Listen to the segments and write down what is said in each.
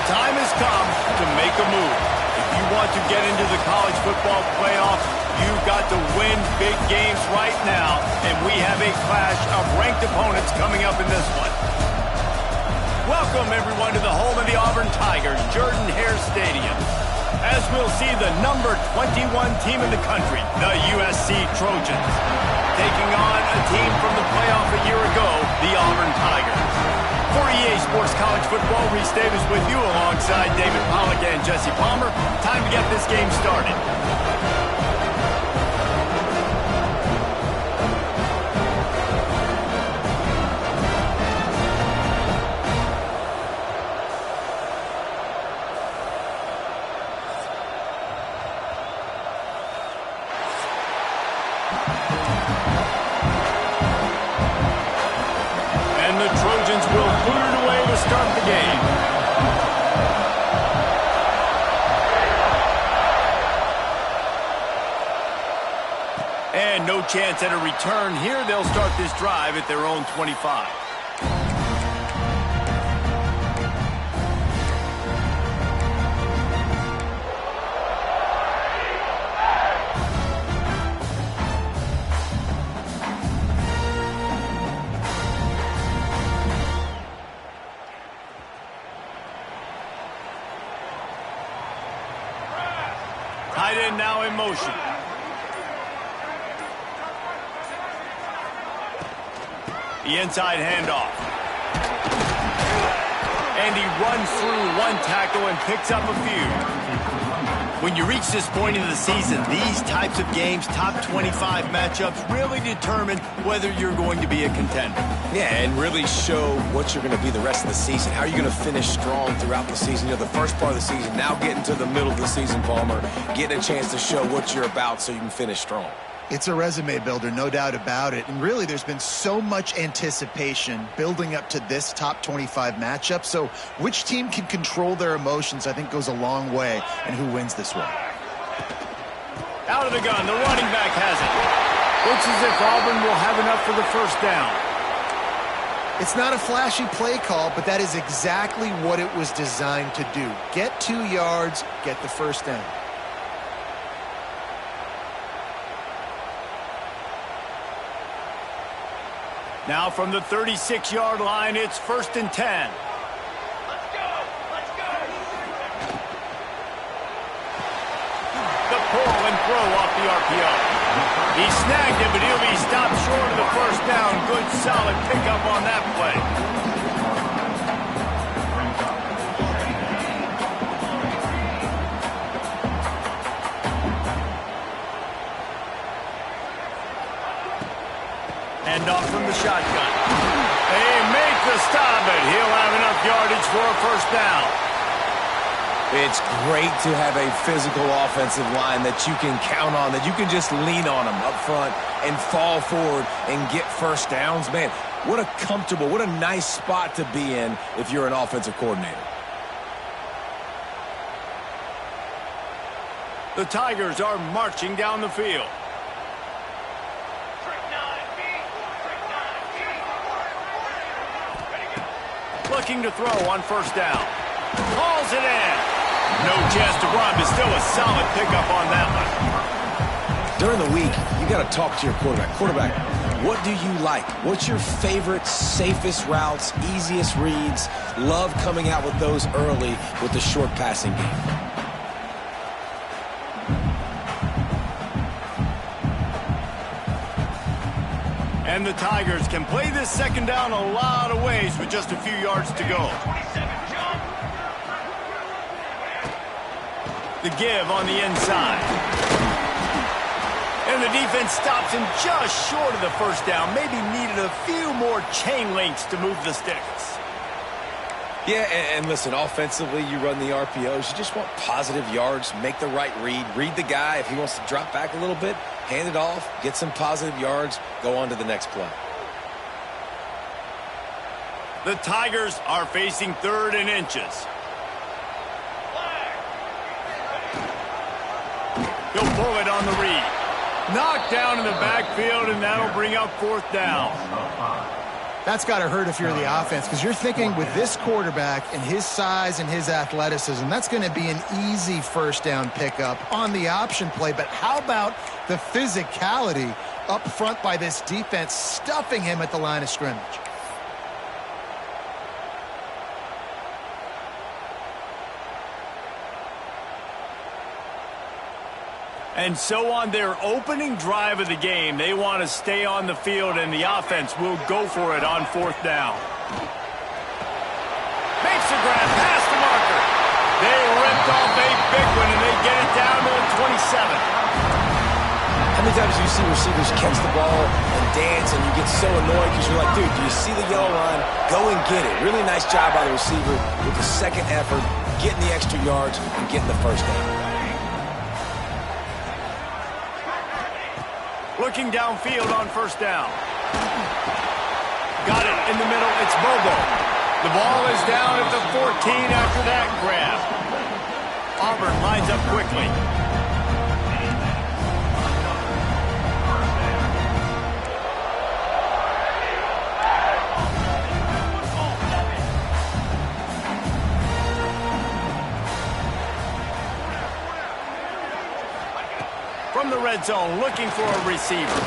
time has come to make a move. If you want to get into the college football playoff, you've got to win big games right now, and we have a clash of ranked opponents coming up in this one. Welcome, everyone, to the home of the Auburn Tigers, Jordan-Hare Stadium. As we'll see the number 21 team in the country, the USC Trojans, taking on a team from the playoff a year ago, the Auburn Tigers. For EA Sports College Football, Reese Davis with you alongside David Pollack and Jesse Palmer. Time to get this game started. And the Trojans will boot it away to start the game. And no chance at a return here. They'll start this drive at their own 25. Tight end now in motion. The inside handoff. And he runs through one tackle and picks up a few. When you reach this point in the season, these types of games, top 25 matchups, really determine whether you're going to be a contender. Yeah, and really show what you're going to be the rest of the season. How are you going to finish strong throughout the season? You know, the first part of the season, now getting to the middle of the season, Palmer, getting a chance to show what you're about so you can finish strong. It's a resume builder, no doubt about it. And really, there's been so much anticipation building up to this top 25 matchup. So which team can control their emotions, I think, goes a long way in who wins this one. Out of the gun, the running back has it. Looks as if Auburn will have enough for the first down. It's not a flashy play call, but that is exactly what it was designed to do. Get 2 yards, get the first down. Now from the 36-yard line, it's 1st and 10. Let's go! Let's go! The pull and throw off the RPO. He snagged it, but he'll be stopped short of the first down. Good, solid pickup on that play. Hand off from the shotgun. They make the stop, but he'll have enough yardage for a first down. It's great to have a physical offensive line that you can count on, that you can just lean on them up front and fall forward and get first downs. Man, what a comfortable, what a nice spot to be in if you're an offensive coordinator. The Tigers are marching down the field. Looking to throw on first down. Calls it in. No chance to run, but still a solid pickup on that one. During the week, you got to talk to your quarterback. Quarterback, what do you like? What's your favorite, safest routes, easiest reads? Love coming out with those early with the short passing game. And the Tigers can play this second down a lot of ways with just a few yards to go. The give on the inside. And the defense stops him just short of the first down. Maybe needed a few more chain links to move the sticks. Yeah, and listen, offensively, you run the RPOs. You just want positive yards, make the right read the guy. If he wants to drop back a little bit, hand it off, get some positive yards, go on to the next play. The Tigers are facing 3rd and inches. He'll pull it on the read. Knocked down in the backfield, and that'll bring up 4th down. That's got to hurt if you're the offense, because you're thinking with this quarterback and his size and his athleticism, that's going to be an easy first down pickup on the option play. But how about the physicality up front by this defense, stuffing him at the line of scrimmage? And so on their opening drive of the game, they want to stay on the field, and the offense will go for it on fourth down. Makes the grab past the marker. They ripped off a big one, and they get it down to the 27. How many times do you see receivers catch the ball and dance, and you get so annoyed because you're like, dude, do you see the yellow line? Go and get it. Really nice job by the receiver with the second effort, getting the extra yards and getting the first down. Looking downfield on first down. Got it in the middle. It's Bobo. The ball is down at the 14 after that grab. Auburn lines up quickly. From the red zone, looking for a receiver.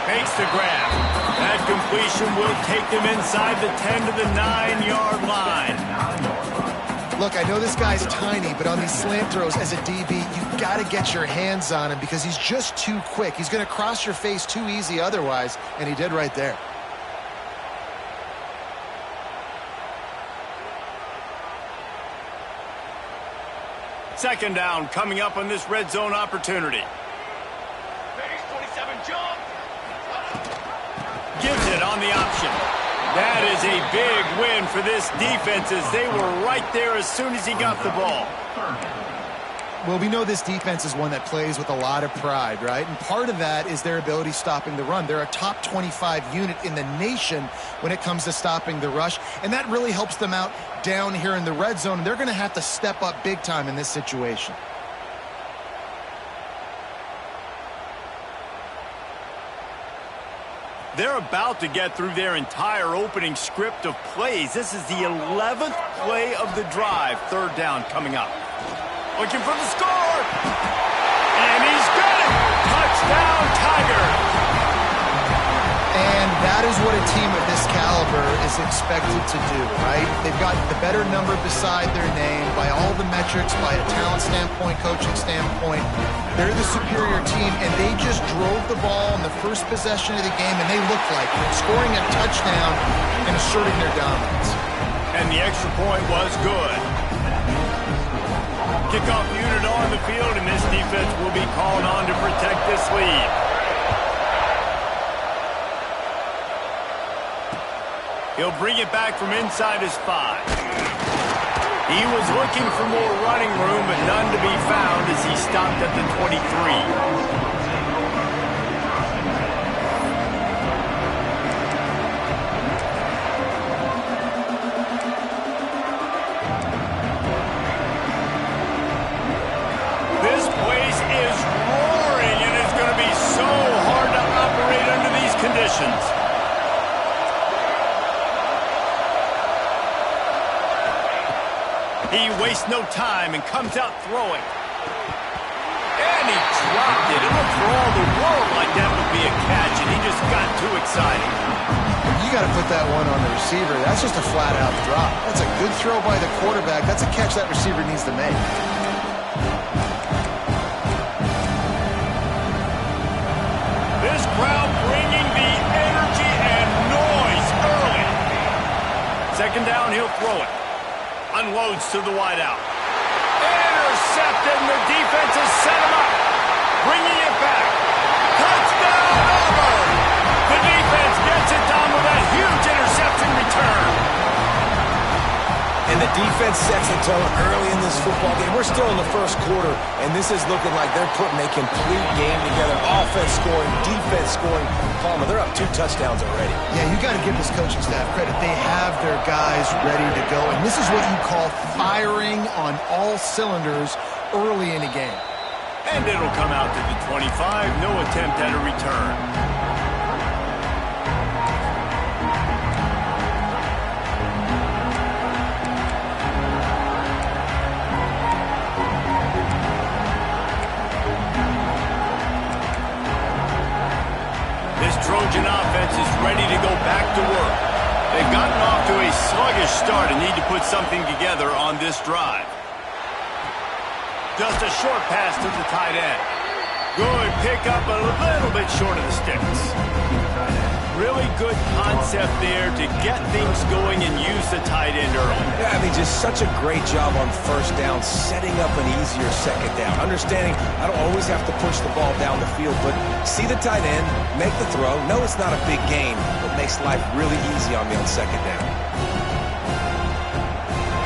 Makes the grab. That completion will take them inside the 10 to the 9-yard line. Look, I know this guy's tiny, but on these slant throws as a DB, you've got to get your hands on him because he's just too quick. He's going to cross your face too easy otherwise, and he did right there. Second down coming up on this red zone opportunity. Gives it on the option. That is a big win for this defense as they were right there as soon as he got the ball. Well, we know this defense is one that plays with a lot of pride, right? And part of that is their ability stopping the run. They're a top 25 unit in the nation when it comes to stopping the rush, and that really helps them out down here in the red zone. And they're going to have to step up big time in this situation. They're about to get through their entire opening script of plays. This is the 11th play of the drive. Third down coming up. Looking for the score. And he's got it. Touchdown, Tigers. And that is what a team of this caliber is expected to do, right? They've got the better number beside their name by all the metrics, by a talent standpoint, coaching standpoint. They're the superior team, and they just drove the ball in the first possession of the game, and they looked like it, scoring a touchdown and asserting their dominance. And the extra point was good. Kickoff unit on the field, and this defense will be called on to protect this lead. He'll bring it back from inside his 5. He was looking for more running room, but none to be found as he stopped at the 23. This place is roaring, and it's going to be so hard to operate under these conditions. He wastes no time and comes out throwing. And he dropped it. It looked for all the world like that would be a catch, and he just got too excited. You got to put that one on the receiver. That's just a flat-out drop. That's a good throw by the quarterback. That's a catch that receiver needs to make. This crowd bringing the energy and noise early. Second down, he'll throw it. Unloads to the wideout. Intercepted, and the defense has set him up. Bringing it back. Touchdown, Auburn! The defense gets it done with a huge interception return. And the defense sets the tone early in this football game. We're still in the first quarter, and this is looking like they're putting a complete game together. Offense scoring, defense scoring. Palmer, they're up 2 touchdowns already. Yeah, you got to give this coaching staff credit. They have their guys ready to go, and this is what you call firing on all cylinders early in a game. And it'll come out to the 25. No attempt at a return. start and need to put something together on this drive. Just a short pass to the tight end. Good pickup, a little bit short of the sticks. Really good concept there to get things going and use the tight end early. Yeah, I mean, just such a great job on first down, setting up an easier second down. Understanding I don't always have to push the ball down the field, but see the tight end, make the throw. No, it's not a big gain, but makes life really easy on me on second down.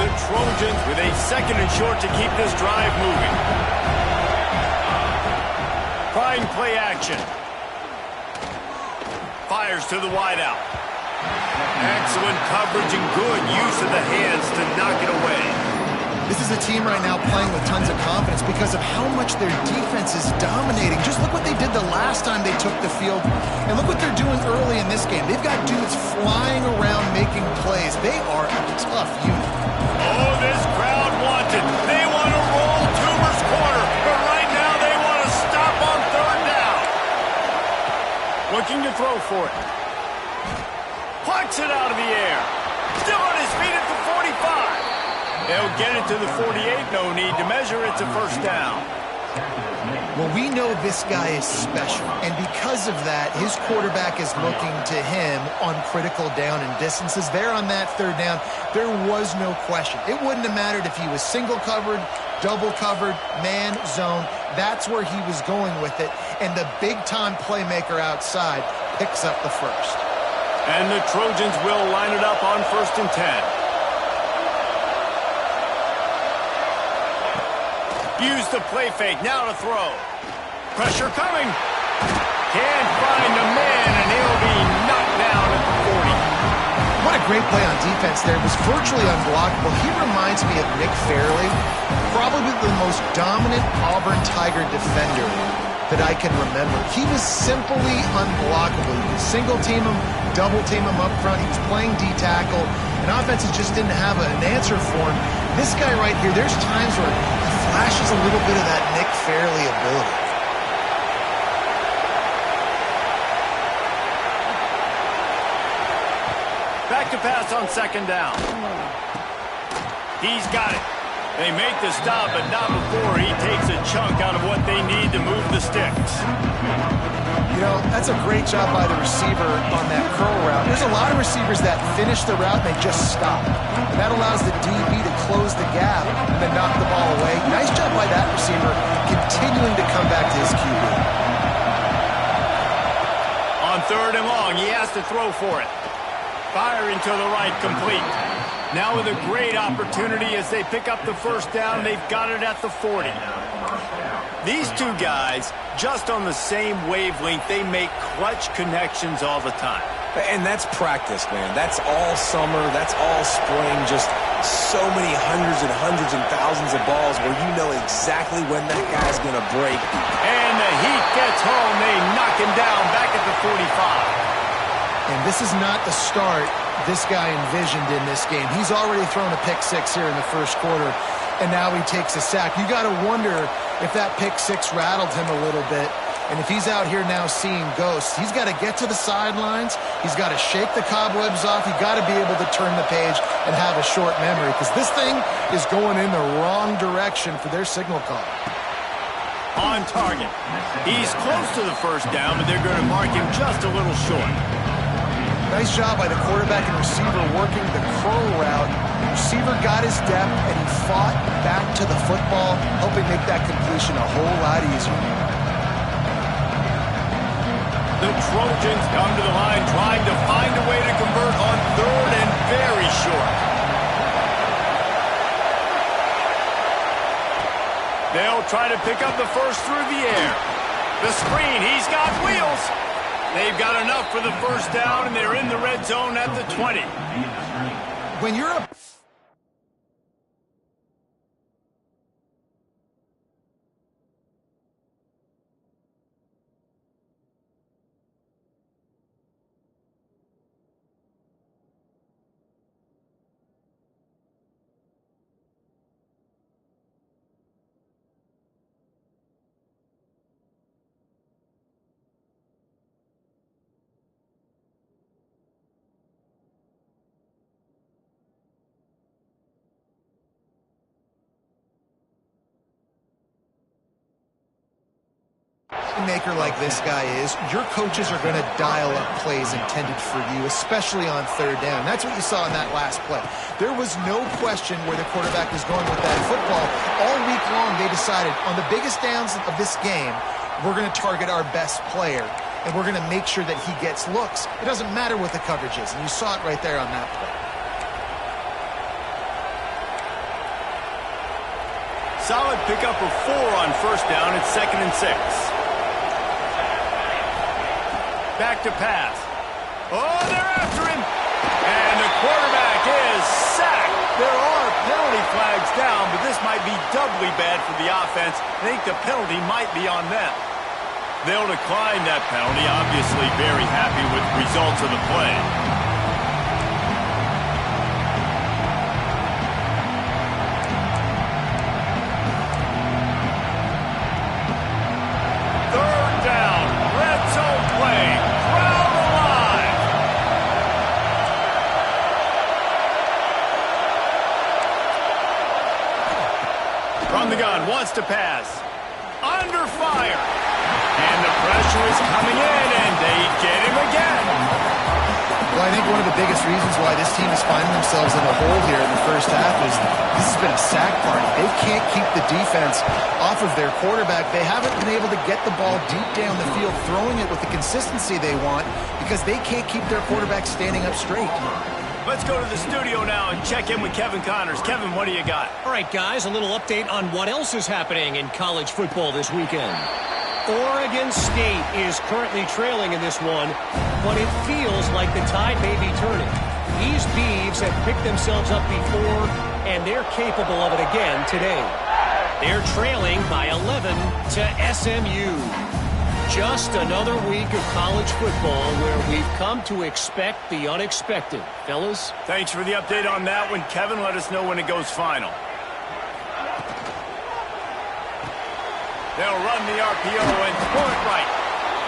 The Trojans with a second and short to keep this drive moving. Trying play action. Fires to the wideout. Excellent coverage and good use of the hands to knock it away. This is a team right now playing with tons of confidence because of how much their defense is dominating. Just look what they did the last time they took the field, and look what they're doing early in this game. They've got dudes flying around making plays. They are a tough unit. Oh, this crowd wants it. They want to roll Toomer's corner, but right now they want to stop on third down. Looking to throw for it. Plucks it out of the air. Still on his feet at the 45. They'll get it to the 48. No need to measure. It's a first down. Well, we know this guy is special, and because of that, his quarterback is looking to him on critical down and distances. There on that third down, there was no question. It wouldn't have mattered if he was single covered, double covered, man, zone. That's where he was going with it, and the big-time playmaker outside picks up the first. And the Trojans will line it up on 1st and 10. Use the play fake, now to throw. Pressure coming. Can't find a man, and he'll be knocked down at the 40. What a great play on defense there. It was virtually unblockable. He reminds me of Nick Fairley, probably the most dominant Auburn Tiger defender that I can remember. He was simply unblockable. You could single team him, double team him up front. He was playing D-tackle, and offenses just didn't have an answer for him. This guy right here, there's times where he flashes a little bit of that Nick Fairley ability. Back to pass on 2nd down. He's got it. They make the stop, but not before he takes a chunk out of what they need to move the sticks. You know, that's a great job by the receiver on that curl route. There's a lot of receivers that finish the route and they just stop. And that allows the DB to close the gap and then knock the ball away. Nice job by that receiver, continuing to come back to his QB. On 3rd and long, he has to throw for it. Firing to the right, complete. Now with a great opportunity as they pick up the first down, they've got it at the 40. These two guys, just on the same wavelength, they make clutch connections all the time. And that's practice, man. That's all summer. That's all spring. Just so many hundreds and thousands of balls where you know exactly when that guy's going to break. And the heat gets home. They knock him down back at the 45. And this is not the start this guy envisioned in this game. He's already thrown a pick six here in the first quarter, and now he takes a sack. You got to wonder if that pick six rattled him a little bit. And if he's out here now seeing ghosts, he's got to get to the sidelines. He's got to shake the cobwebs off. He's got to be able to turn the page and have a short memory, because this thing is going in the wrong direction for their signal call. On target. He's close to the first down, but they're going to mark him just a little short. Nice job by the quarterback and receiver working the curl route. Receiver got his depth, and he fought back to the football, helping make that completion a whole lot easier. The Trojans come to the line trying to find a way to convert on 3rd and very short. They'll try to pick up the first through the air. The screen, he's got wheels. They've got enough for the first down, and they're in the red zone at the 20. When you're a playmaker like this guy is, your coaches are going to dial up plays intended for you, especially on third down. That's what you saw in that last play. There was no question where the quarterback was going with that football. All week long, they decided on the biggest downs of this game, we're going to target our best player, and we're going to make sure that he gets looks. It doesn't matter what the coverage is, and you saw it right there on that play. Solid pickup of 4 on first down. It's 2nd and 6. Back to pass. Oh, they're after him. And the quarterback is sacked. There are penalty flags down, but this might be doubly bad for the offense. I think the penalty might be on them. They'll decline that penalty. Obviously very happy with the results of the play. From the gun, wants to pass. Under fire. And the pressure is coming in, and they get him again. Well, I think one of the biggest reasons why this team is finding themselves in a hole here in the first half is this has been a sack party. They can't keep the defense off of their quarterback. They haven't been able to get the ball deep down the field, throwing it with the consistency they want because they can't keep their quarterback standing up straight. Let's go to the studio now and check in with Kevin Connors. Kevin, what do you got? All right, guys, a little update on what else is happening in college football this weekend. Oregon State is currently trailing in this one, but it feels like the tide may be turning. These Beavs have picked themselves up before, and they're capable of it again today. They're trailing by 11 to SMU. Just another week of college football where we've come to expect the unexpected. Fellas? Thanks for the update on that one, Kevin. Let us know when it goes final. They'll run the RPO and pull it right.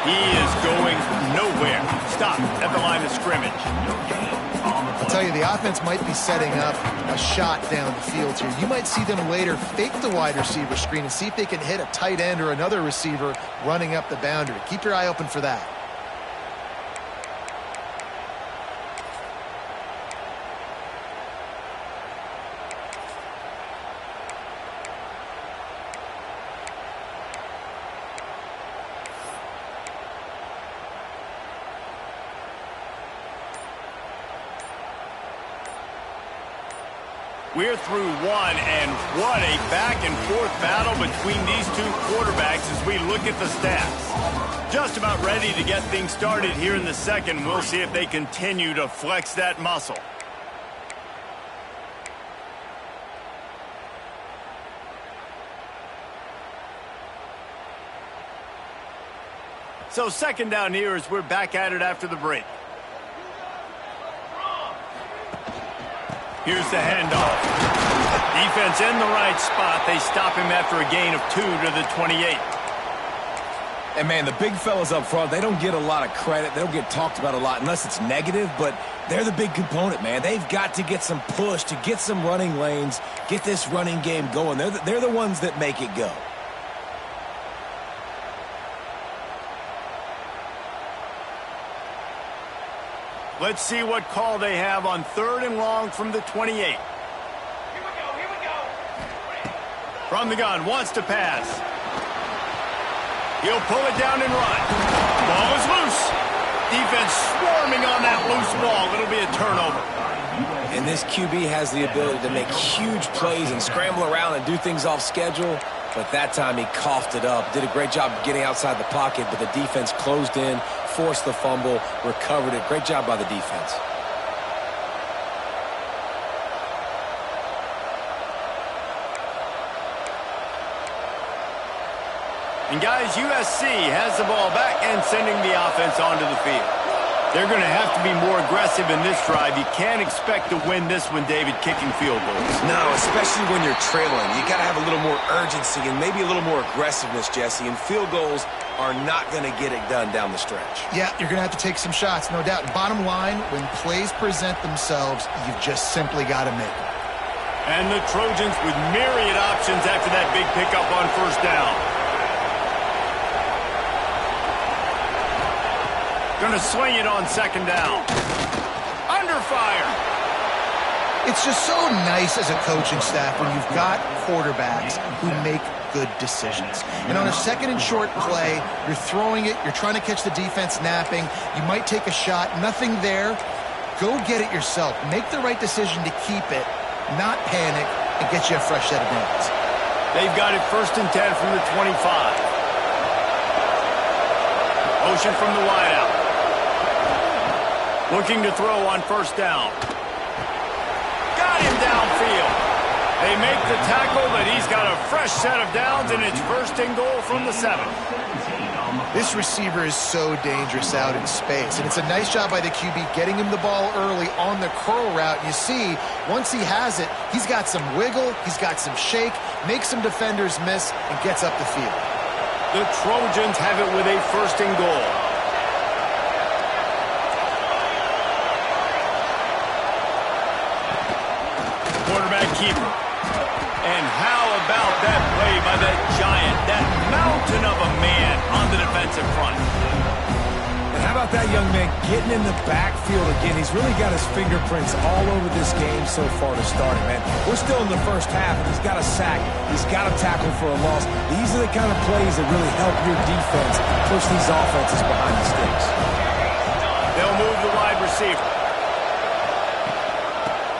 He is going nowhere. Stop at the line of scrimmage. I'll tell you, the offense might be setting up a shot down the field here. You might see them later fake the wide receiver screen and see if they can hit a tight end or another receiver running up the boundary. Keep your eye open for that. We're through one, and what a back-and-forth battle between these two quarterbacks as we look at the stats. Just about ready to get things started here in the second. We'll see if they continue to flex that muscle. So second down here as we're back at it after the break. Here's the handoff. Defense in the right spot. They stop him after a gain of 2 to the 28. And, man, the big fellas up front, they don't get a lot of credit. They don't get talked about a lot unless it's negative, but they're the big component, man. They've got to get some push, to get some running lanes, get this running game going. They're the ones that make it go. Let's see what call they have on 3rd and long from the 28. Here we go. From the gun, wants to pass. He'll pull it down and run. Ball is loose. Defense swarming on that loose ball. It'll be a turnover. And this QB has the ability to make huge plays and scramble around and do things off schedule. But that time he coughed it up. Did a great job getting outside the pocket, but the defense closed in, forced the fumble, recovered it. Great job by the defense. And guys, USC has the ball back and sending the offense onto the field. They're going to have to be more aggressive in this drive. You can't expect to win this one, David, kicking field goals. No, especially when you're trailing. You got to have a little more urgency and maybe a little more aggressiveness, Jesse. And field goals are not going to get it done down the stretch. Yeah, you're going to have to take some shots, no doubt. Bottom line, when plays present themselves, you've just simply got to make them. And the Trojans with myriad options after that big pickup on first down. Going to sling it on second down. Under fire. It's just so nice as a coaching staff when you've got quarterbacks who make good decisions. And on a second and short play, you're throwing it, you're trying to catch the defense napping, you might take a shot, nothing there. Go get it yourself. Make the right decision to keep it, not panic, and get you a fresh set of downs. They've got it 1st and 10 from the 25. Motion from the wideout. Looking to throw on 1st down. Got him downfield. They make the tackle, but he's got a fresh set of downs, and it's 1st and goal from the 7. This receiver is so dangerous out in space, and it's a nice job by the QB getting him the ball early on the curl route. You see, once he has it, he's got some wiggle, he's got some shake, makes some defenders miss, and gets up the field. The Trojans have it with a 1st and goal. Quarterback keeper. And how about that play by that giant, that mountain of a man on the defensive front? And how about that young man getting in the backfield again? He's really got his fingerprints all over this game so far to start it, man. We're still in the first half, and he's got a sack. He's got a tackle for a loss. These are the kind of plays that really help your defense push these offenses behind the sticks. They'll move the wide receiver.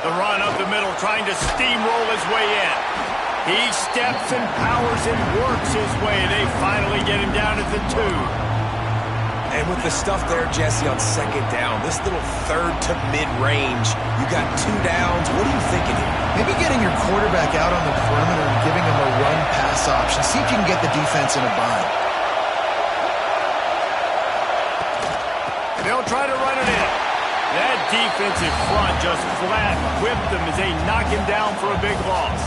The run up the middle, trying to steamroll his way in. He steps and powers and works his way. They finally get him down at the 2. And with the stuff there, Jesse, on 2nd down, this little 3rd to mid-range, you got 2 downs. What are you thinking here? Maybe getting your quarterback out on the perimeter and giving him a run-pass option. See if you can get the defense in a bind. They'll try to run it in. That defensive front just flat whipped them as they knock him down for a big loss.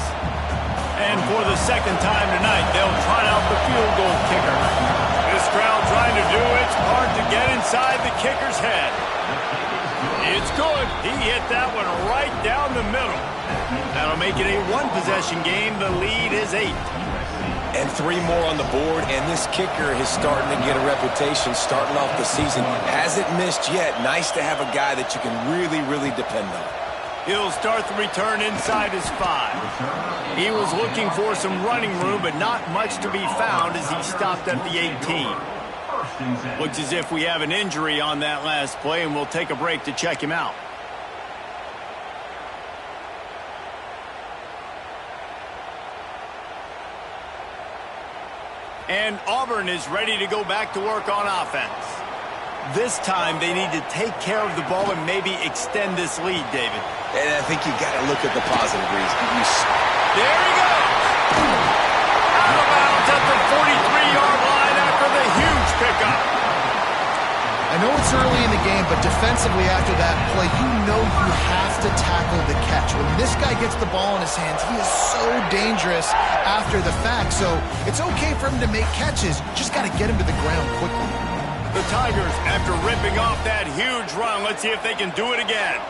And for the 2nd time tonight, they'll trot out the field goal kicker. This crowd trying to do its part to get inside the kicker's head. It's good. He hit that one right down the middle. That'll make it a 1-possession game. The lead is 8. And 3 more on the board, and this kicker is starting to get a reputation starting off the season. Hasn't missed yet. Nice to have a guy that you can really, really depend on. He'll start the return inside his 5. He was looking for some running room, but not much to be found as he stopped at the 18. Looks as if we have an injury on that last play, and we'll take a break to check him out. And Auburn is ready to go back to work on offense. This time they need to take care of the ball and maybe extend this lead, David. And I think you got to look at the positive reasons. There he goes! Out of bounds at the 43-yard line after the huge pickup. I know it's early in the game, but defensively after that play, you know you have to tackle the catch. When this guy gets the ball in his hands, he is so dangerous after the fact. So it's okay for him to make catches. Just got to get him to the ground quickly. The Tigers, after ripping off that huge run, let's see if they can do it again.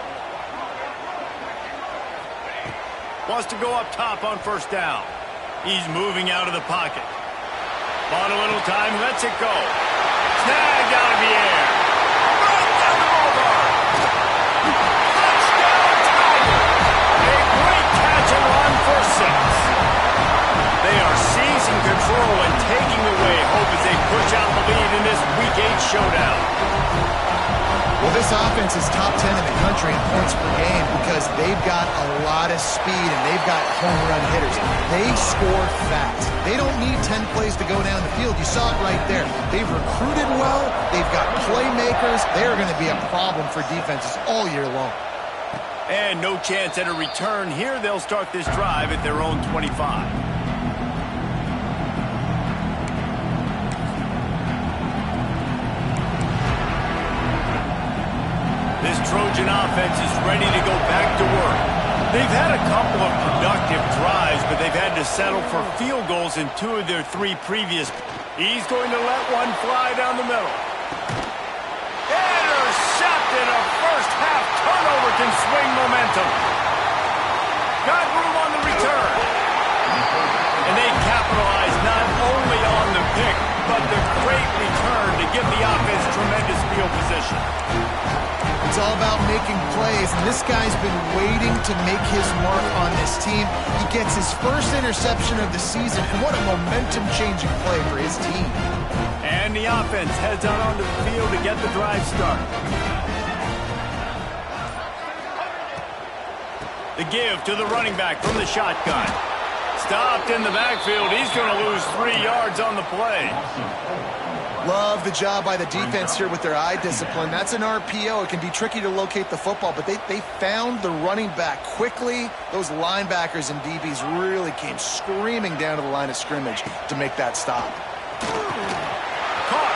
Wants to go up top on 1st down. He's moving out of the pocket. Bought a little time, lets it go. Snagged out of the air. Right down the boulevard. Touchdown, Tiger. A great catch and run for 6. They are seizing control and taking away hope as they push out the lead in this Week 8 showdown. Well, this offense is top 10 in the country in points per game because they've got a lot of speed and they've got home run hitters. They score fast. They don't need 10 plays to go down the field. You saw it right there. They've recruited well. They've got playmakers. They're going to be a problem for defenses all year long. And no chance at a return here. They'll start this drive at their own 25. This Trojan offense is ready to go back to work. They've had a couple of productive drives, but they've had to settle for field goals in 2 of their 3 previous. He's going to let one fly down the middle. Intercepted. A first-half turnover can swing momentum. Got room on the return. And they capitalize not only on the pick, but the great return to give the offense tremendous field position. It's all about making plays, and this guy's been waiting to make his mark on this team. He gets his first interception of the season, and what a momentum-changing play for his team. And the offense heads out onto the field to get the drive started. The give to the running back from the shotgun. Stopped in the backfield. He's going to lose 3 yards on the play. Love the job by the defense here with their eye discipline. That's an RPO. It can be tricky to locate the football, but they found the running back quickly. Those linebackers and DBs really came screaming down to the line of scrimmage to make that stop. Caught.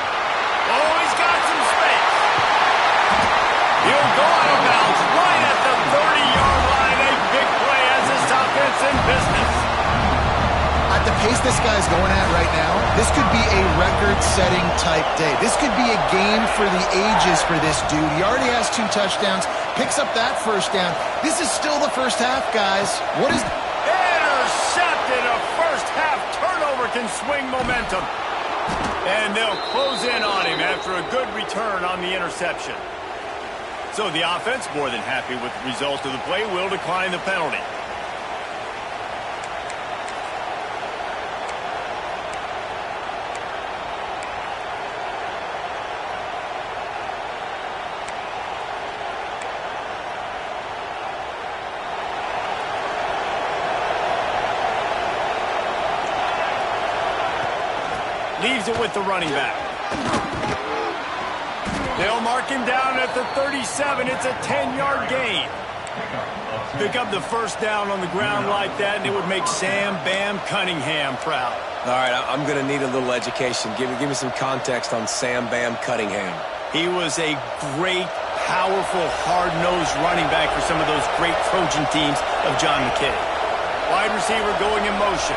Oh, he's got some space. He'll go out of bounds right at the 30-yard line. A big play as this offense in business. At the pace this guy's going at right now, this could be a record-setting type day. This could be a game for the ages for this dude. He already has 2 touchdowns, picks up that first down. This is still the first half, guys. What is... Intercepted. A first-half turnover can swing momentum. And they'll close in on him after a good return on the interception. So the offense, more than happy with the result of the play, will decline the penalty. Leaves it with the running back. They'll mark him down at the 37. It's a 10-yard gain. Pick up the first down on the ground like that, and it would make Sam Bam Cunningham proud. All right, I'm going to need a little education. Give me some context on Sam Bam Cunningham. He was a great, powerful, hard-nosed running back for some of those great Trojan teams of John McKay. Wide receiver going in motion.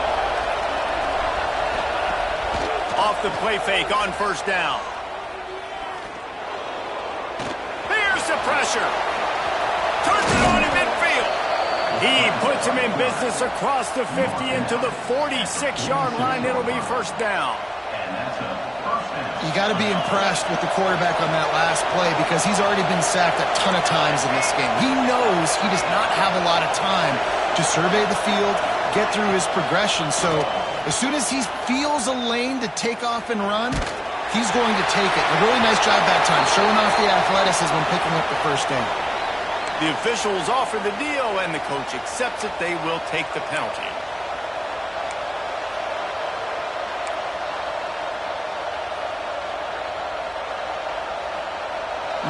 Off the play fake on first down. There's the pressure. Turns it on in midfield. He puts him in business across the 50 into the 46-yard line. It'll be first down. You got to be impressed with the quarterback on that last play because he's already been sacked a ton of times in this game. He knows he does not have a lot of time to survey the field, get through his progression. So as soon as he feels a lane to take off and run, he's going to take it. A really nice job that time, showing off the athleticism and picking up the first down. The officials offer the deal, and the coach accepts it. They will take the penalty.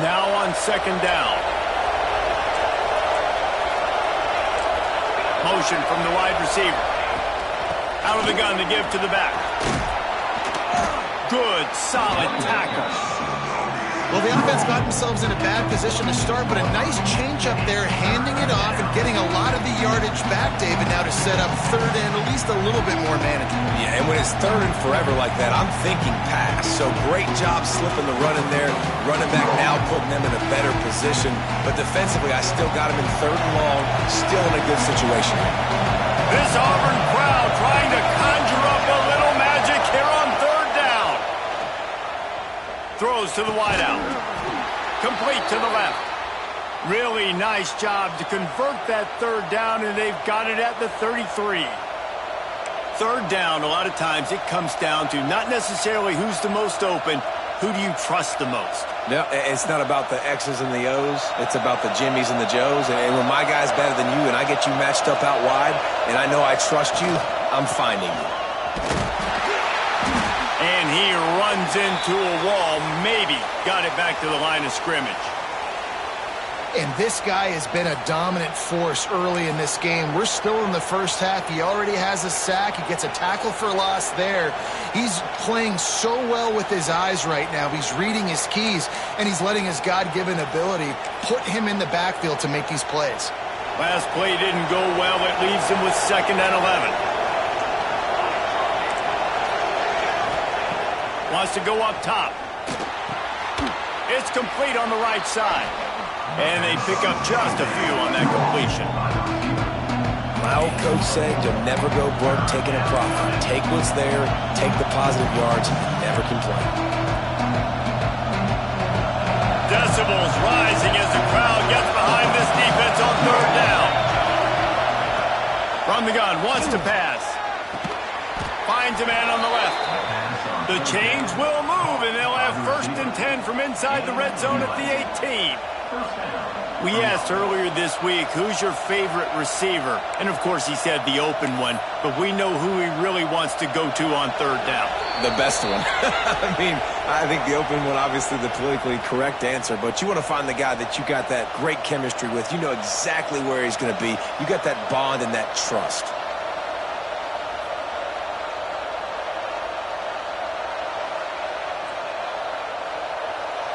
Now on second down. Motion from the wide receiver. Out of the gun to give to the back. Good, solid tackle. Well, the offense got themselves in a bad position to start, but a nice change up there, handing it off and getting a lot of the yardage back, David, now to set up third and at least a little bit more manageable. Yeah, and when it's third and forever like that, I'm thinking pass. So great job slipping the run in there. Running back now putting them in a better position. But defensively, I still got them in third and long, still in a good situation. This Auburn crowd trying to conjure up a little magic here on third down. Throws to the wideout. Complete to the left. Really nice job to convert that third down, and they've got it at the 33. Third down, a lot of times it comes down to not necessarily who's the most open, who do you trust the most? No, it's not about the X's and the O's. It's about the Jimmies and the Joes. And when my guy's better than you and I get you matched up out wide and I know I trust you, I'm finding you. And he runs into a wall, maybe got it back to the line of scrimmage. And this guy has been a dominant force early in this game. We're still in the first half. He already has a sack. He gets a tackle for loss there. He's playing so well with his eyes right now. He's reading his keys, and he's letting his God-given ability put him in the backfield to make these plays. Last play didn't go well. It leaves him with 2nd and 11. Wants to go up top. It's complete on the right side. And they pick up just a few on that completion. My old coach said you'll never go broke taking a profit. Take what's there, take the positive yards, and never complain. decibels rising as the crowd gets behind this defense on third down. From the gun, wants to pass. Finds a man on the left. The chains will move, and they'll have 1st and 10 from inside the red zone at the 18. We asked earlier this week, who's your favorite receiver? And, of course, he said the open one, but we know who he really wants to go to on third down. The best one. I mean, I think the open one, obviously the politically correct answer, but you want to find the guy that you got that great chemistry with. You know exactly where he's going to be. You got that bond and that trust.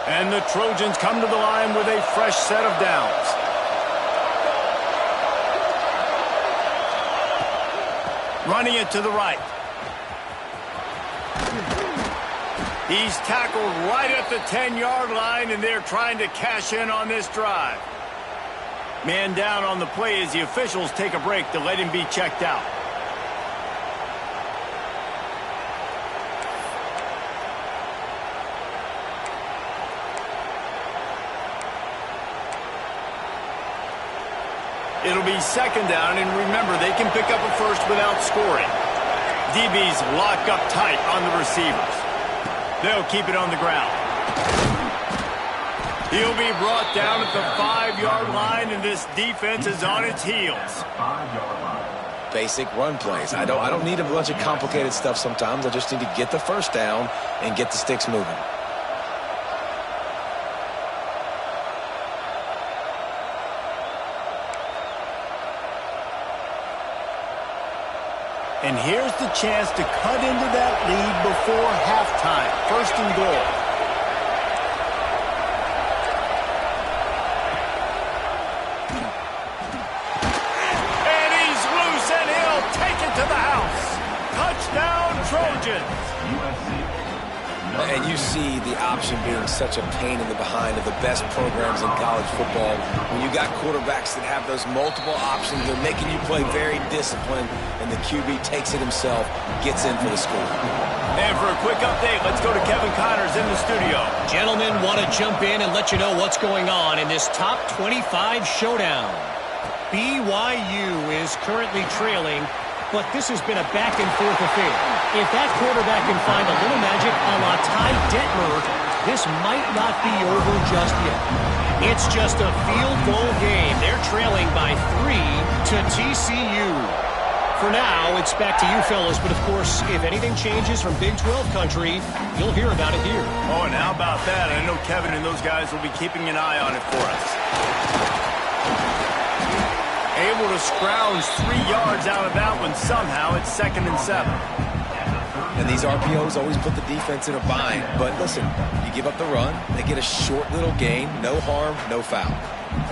And the Trojans come to the line with a fresh set of downs. Running it to the right. He's tackled right at the 10-yard line, and they're trying to cash in on this drive. Man down on the play as the officials take a break to let him be checked out. It'll be 2nd down, and remember, they can pick up a first without scoring. DBs lock up tight on the receivers. They'll keep it on the ground. He'll be brought down at the 5-yard line, and this defense is on its heels. Basic run plays. I don't need a bunch of complicated stuff sometimes. I just need to get the first down and get the sticks moving. And here's the chance to cut into that lead before halftime. 1st and goal. And he's loose, and he'll take it to the house. Touchdown, Trojans. And you see the option being such a pain in the behind of the best programs in college football. When you got quarterbacks that have those multiple options, they're making you play very disciplined, and the QB takes it himself, gets in for the score. And for a quick update, let's go to Kevin Connors in the studio. Gentlemen, want to jump in and let you know what's going on in this top 25 showdown. BYU is currently trailing, but this has been a back-and-forth affair. If that quarterback can find a little magic a la Ty Detmer, this might not be over just yet. It's just a field goal game. They're trailing by 3 to TCU. For now, it's back to you fellas, but of course, if anything changes from Big 12 country, you'll hear about it here. Oh, and how about that? I know Kevin and those guys will be keeping an eye on it for us. Able to scrounge 3 yards out of that one somehow. It's 2nd and 7. And these RPOs always put the defense in a bind. But listen, you give up the run, they get a short little gain, no harm, no foul.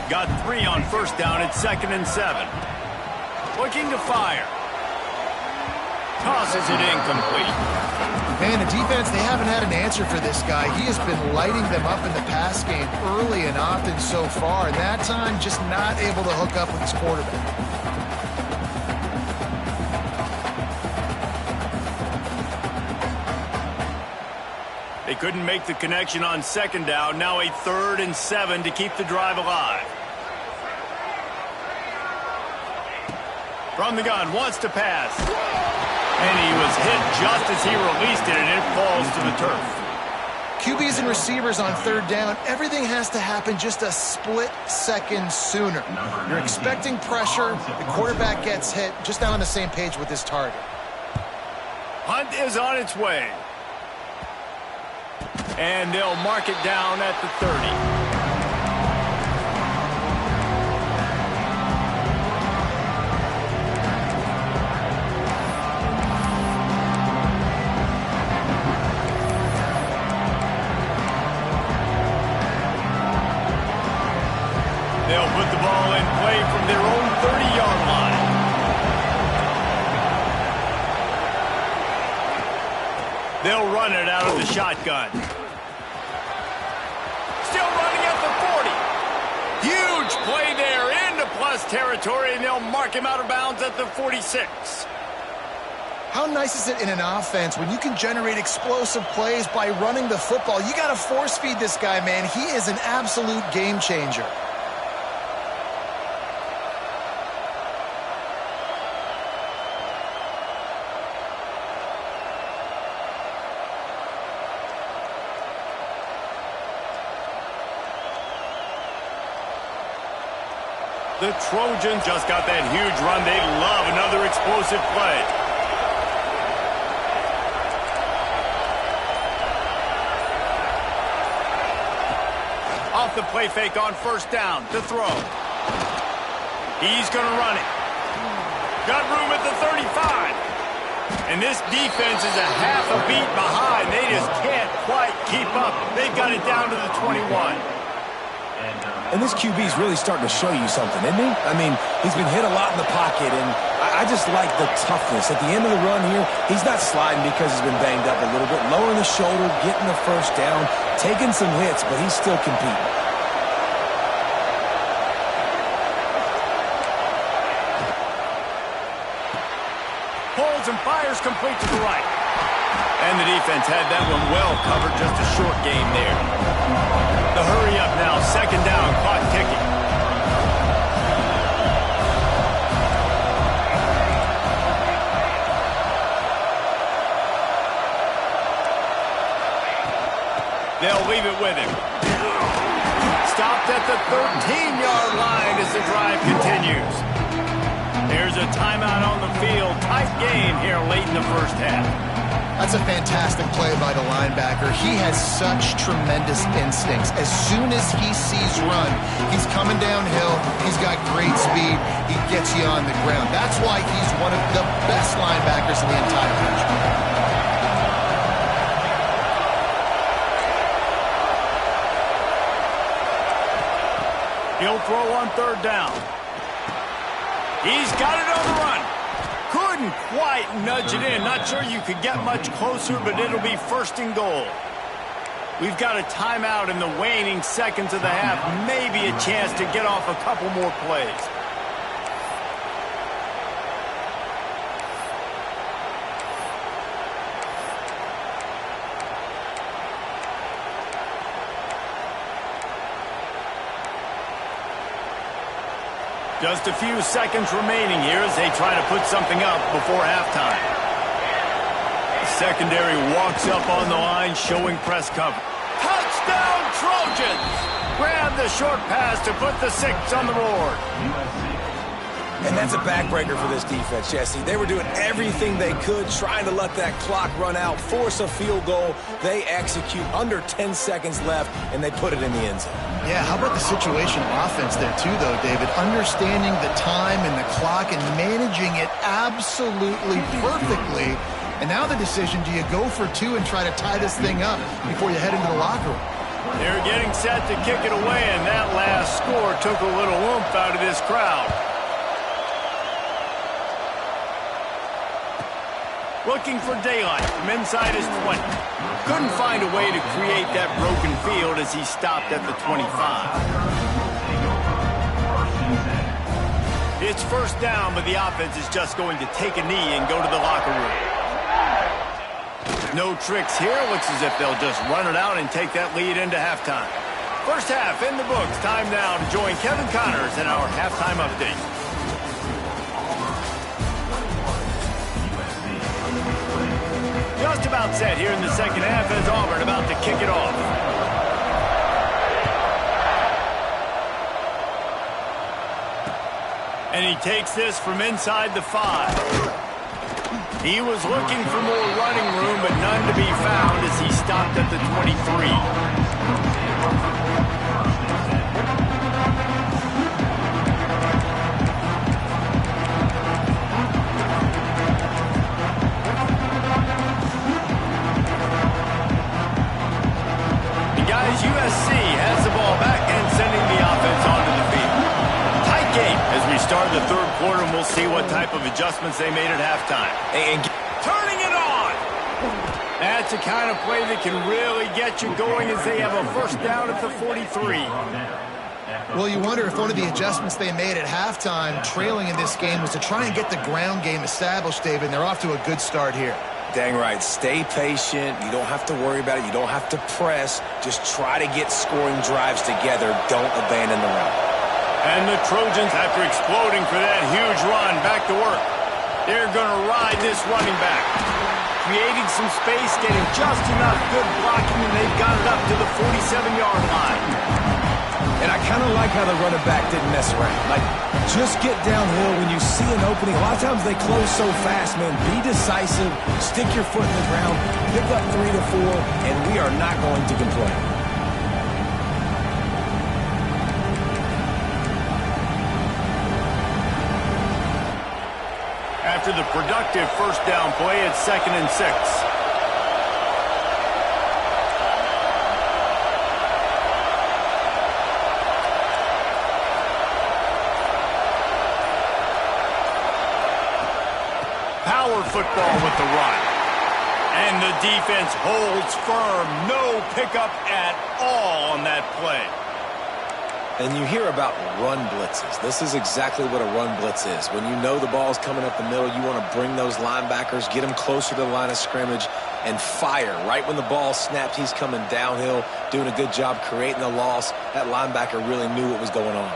Got 3 on 1st down. It's 2nd and 7. Looking to fire. Tosses it incomplete. Man, the defense, they haven't had an answer for this guy. He has been lighting them up in the pass game early and often so far. And that time, just not able to hook up with his quarterback. They couldn't make the connection on 2nd down. Now a 3rd and 7 to keep the drive alive. From the gun, wants to pass. And he was hit just as he released it, and it falls to the turf. QBs and receivers on 3rd down, everything has to happen just a split second sooner. You're expecting pressure, the quarterback gets hit, just not on the same page with his target. Hunt is on its way. And they'll mark it down at the 30. They'll put the ball in play from their own 30-yard line. They'll run it out of the shotgun. Still running at the 40. Huge play there into plus territory, and they'll mark him out of bounds at the 46. How nice is it in an offense when you can generate explosive plays by running the football? You got to force feed this guy, man. He is an absolute game changer. The Trojans just got that huge run. They love another explosive play. Off the play fake on first down to throw. He's going to run it. Got room at the 35. And this defense is a half a beat behind. They just can't quite keep up. They've got it down to the 21. And this QB is really starting to show you something, isn't he? I mean, he's been hit a lot in the pocket, and I just like the toughness. At the end of the run here, he's not sliding because he's been banged up a little bit. Lowering the shoulder, getting the first down, taking some hits, but he's still competing. Holds and fires complete to the right. And the defense had that one well covered, just a short game there. The hurry up now, second down, clock ticking. They'll leave it with him. Stopped at the 13-yard line as the drive continues. There's a timeout on the field. Tight game here late in the first half. That's a fantastic play by the linebacker. He has such tremendous instincts. As soon as he sees run, he's coming downhill. He's got great speed. He gets you on the ground. That's why he's one of the best linebackers in the entire country. He'll throw on third down. He's got it on the run. Couldn't quite nudge it in. Not sure you could get much closer, but it'll be first and goal. We've got a timeout in the waning seconds of the half. Maybe a chance to get off a couple more plays. Just a few seconds remaining here as they try to put something up before halftime. The secondary walks up on the line, showing press cover. Touchdown, Trojans! Grab the short pass to put the 6 on the board. And that's a backbreaker for this defense, Jesse. They were doing everything they could, trying to let that clock run out, force a field goal. They execute under 10 seconds left, and they put it in the end zone. Yeah, how about the situational offense there too, though, David? Understanding the time and the clock and managing it absolutely perfectly. And now the decision, do you go for 2 and try to tie this thing up before you head into the locker room? They're getting set to kick it away, and that last score took a little oomph out of this crowd. Looking for daylight from inside his 20. Couldn't find a way to create that broken field as he stopped at the 25. It's first down, but the offense is just going to take a knee and go to the locker room. No tricks here. Looks as if they'll just run it out and take that lead into halftime. First half in the books. Time now to join Kevin Connors in our halftime update. Just about set here in the second half as Auburn about to kick it off. And he takes this from inside the 5. He was looking for more running room, but none to be found as he stopped at the 23. USC has the ball back and sending the offense onto the field. Tight game as we start the third quarter, and we'll see what type of adjustments they made at halftime. And turning it on! That's the kind of play that can really get you going as they have a first down at the 43. Well, you wonder if one of the adjustments they made at halftime, trailing in this game, was to try and get the ground game established, David, and they're off to a good start here. Dang right. Stay patient. You don't have to worry about it. You don't have to press. Just try to get scoring drives together. Don't abandon the run. And the Trojans, after exploding for that huge run, back to work. They're going to ride this running back. Creating some space, getting just enough good blocking, and they've got it up to the 47-yard line. And I kind of like how the running back didn't mess around. Like, just get downhill when you see an opening. A lot of times they close so fast, man. Be decisive. Stick your foot in the ground. Pick up 3 to 4, and we are not going to complain. After the productive first down play, it's 2nd and 6. Power football with the run. And the defense holds firm. No pickup at all on that play. And you hear about run blitzes. This is exactly what a run blitz is. When you know the ball's coming up the middle, you want to bring those linebackers, get them closer to the line of scrimmage, and fire. Right when the ball snaps, he's coming downhill, doing a good job creating the loss. That linebacker really knew what was going on.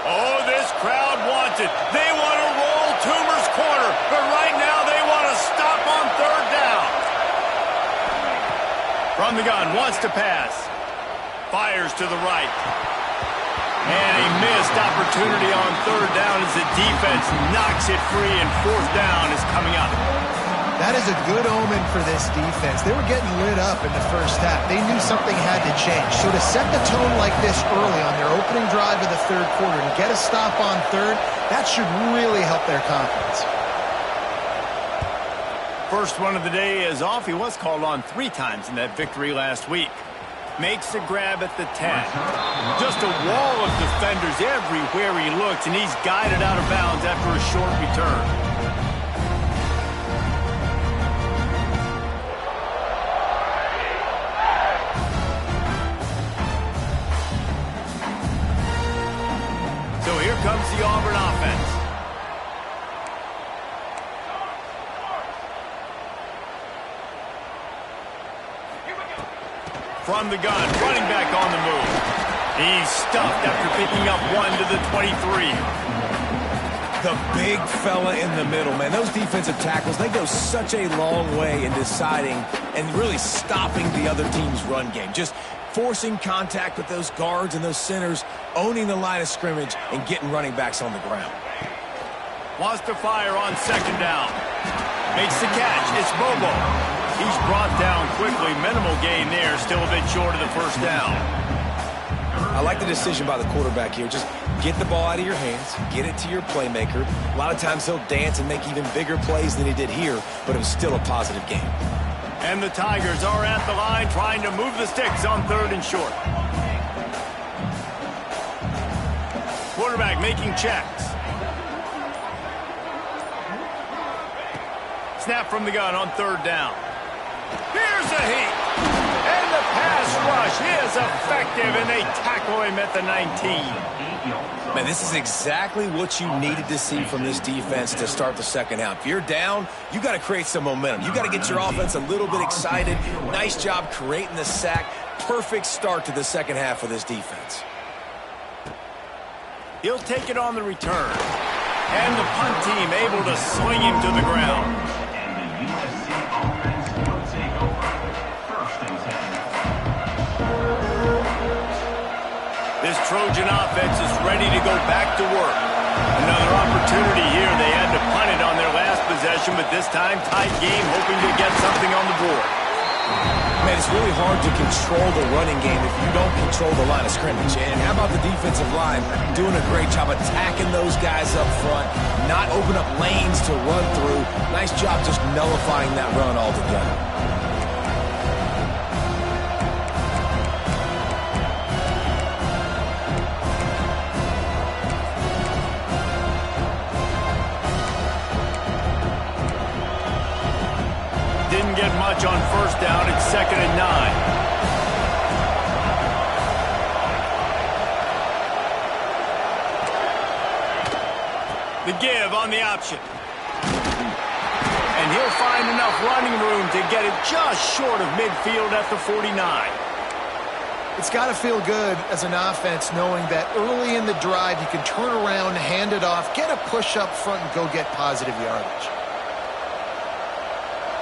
Oh, this crowd wants it. They want to roll Toomer's corner, but right now they want to stop on 3rd down. From the gun, wants to pass. Fires to the right. And a missed opportunity on 3rd down as the defense knocks it free, and 4th down is coming up. That is a good omen for this defense. They were getting lit up in the first half. They knew something had to change. So to set the tone like this early on their opening drive of the 3rd quarter and get a stop on 3rd, that should really help their confidence. First one of the day is off. He was called on 3 times in that victory last week. Makes a grab at the 10. Just a wall of defenders everywhere he looks, and he's guided out of bounds after a short return. So here comes the Auburn offense. From the gun, running back on the move. He's stuffed after picking up 1 to the 23. The big fella in the middle, man. Those defensive tackles, they go such a long way in deciding and really stopping the other team's run game. Just forcing contact with those guards and those centers, owning the line of scrimmage, and getting running backs on the ground. Wants to fire on 2nd down. Makes the catch. It's Bobo. He's brought down quickly. Minimal gain there. Still a bit short of the 1st down. I like the decision by the quarterback here. Just get the ball out of your hands. Get it to your playmaker. A lot of times he'll dance and make even bigger plays than he did here, but it was still a positive game. And the Tigers are at the line trying to move the sticks on 3rd and short. Quarterback making checks. Snap from the gun on 3rd down. Here's a heat. And the pass rush is effective, and they tackle him at the 19. Man, this is exactly what you needed to see from this defense to start the second half. If you're down, you got to create some momentum. You got to get your offense a little bit excited. Nice job creating the sack. Perfect start to the second half for this defense. He'll take it on the return. And the punt team able to swing him to the ground. This Trojan offense is ready to go back to work. Another opportunity here. They had to punt it on their last possession, but this time tight game, hoping to get something on the board. Man, it's really hard to control the running game if you don't control the line of scrimmage. And how about the defensive line doing a great job attacking those guys up front, not open up lanes to run through. Nice job just nullifying that run altogether. Didn't get much on first down. It's 2nd and 9. The give on the option. And he'll find enough running room to get it just short of midfield at the 49. It's got to feel good as an offense knowing that early in the drive you can turn around, hand it off, get a push up front, and go get positive yardage.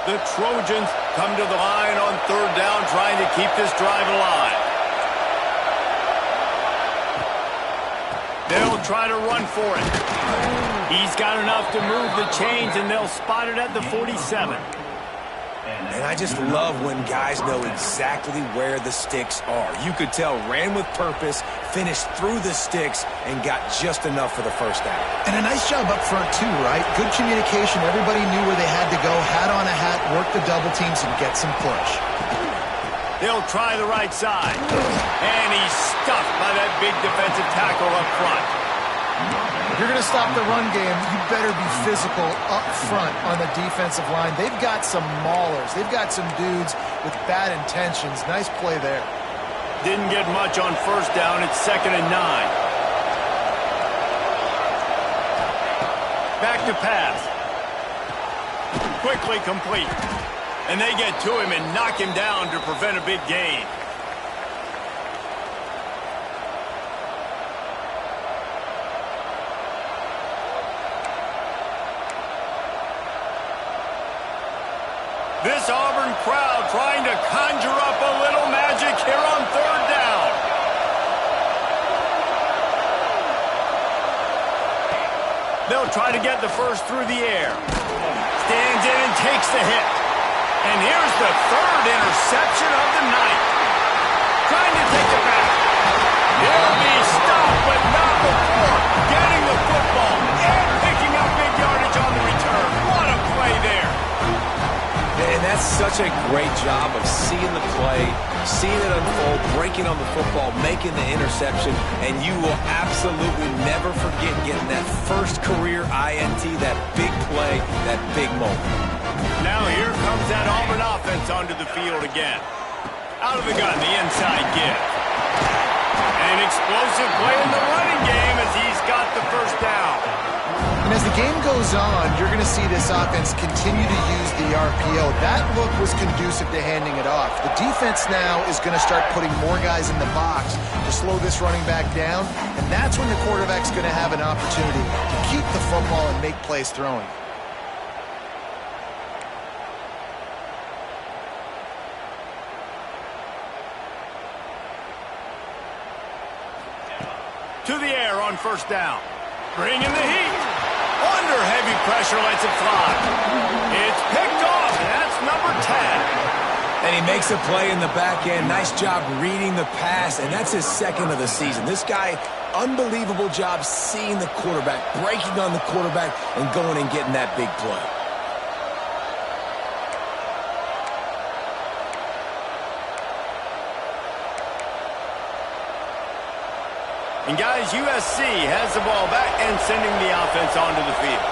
The Trojans come to the line on 3rd down, trying to keep this drive alive. They'll try to run for it. He's got enough to move the chains, and they'll spot it at the 47. And I just love when guys know exactly where the sticks are. You could tell ran with purpose, finished through the sticks, and got just enough for the first down. And a nice job up front too, right? Good communication. Everybody knew where they had to go. Hat on a hat, work the double teams, and get some push. They'll try the right side. And he's stuffed by that big defensive tackle up front. If you're going to stop the run game, you better be physical up front on the defensive line. They've got some maulers. They've got some dudes with bad intentions. Nice play there. Didn't get much on first down. It's 2nd and 9. Back to pass. Quickly complete. And they get to him and knock him down to prevent a big gain. This Auburn crowd trying to conjure up a little magic here on 3rd down. They'll try to get the first through the air. Stands in and takes the hit. And here's the 3rd interception of the night. Trying to take it back. He'll be stopped, but not before getting the football and picking up big yardage on the return. What a play there. And that's such a great job of seeing the play, seeing it unfold, breaking on the football, making the interception, and you will absolutely never forget getting that first career INT, that big play, that big moment. Now here comes that Auburn offense onto the field again. Out of the gun, the inside give. An explosive play in the running game as he's got the first down. And as the game goes on, you're going to see this offense continue to use the RPO. That look was conducive to handing it off. The defense now is going to start putting more guys in the box to slow this running back down, and that's when the quarterback's going to have an opportunity to keep the football and make plays throwing. To the air on first down. Bringing the heat. Under heavy pressure, lets it fly. It's picked off, and that's number 10. And he makes a play in the back end. Nice job reading the pass, and that's his 2nd of the season. This guy, unbelievable job seeing the quarterback, breaking on the quarterback, and going and getting that big play. And guys, USC has the ball back and sending the offense onto the field.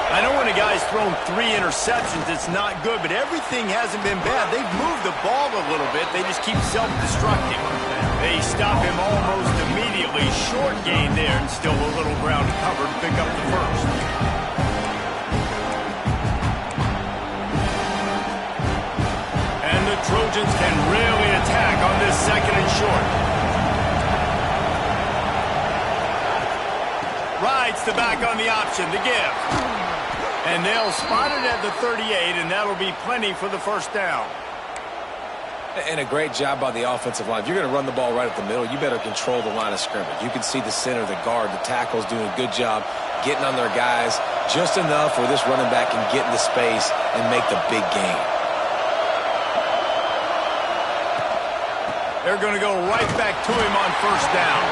I know when a guy's thrown 3 interceptions, it's not good, but everything hasn't been bad. They've moved the ball a little bit. They just keep self-destructing. They stop him almost immediately. Short gain there, and still a little ground covered to pick up the first. And the Trojans can really attack on this 2nd and short. Rides the back on the option to give. And they'll spot it at the 38, and that'll be plenty for the first down. And a great job by the offensive line. If you're going to run the ball right at the middle, you better control the line of scrimmage. You can see the center, the guard, the tackles doing a good job getting on their guys just enough where this running back can get into space and make the big game. They're going to go right back to him on first down.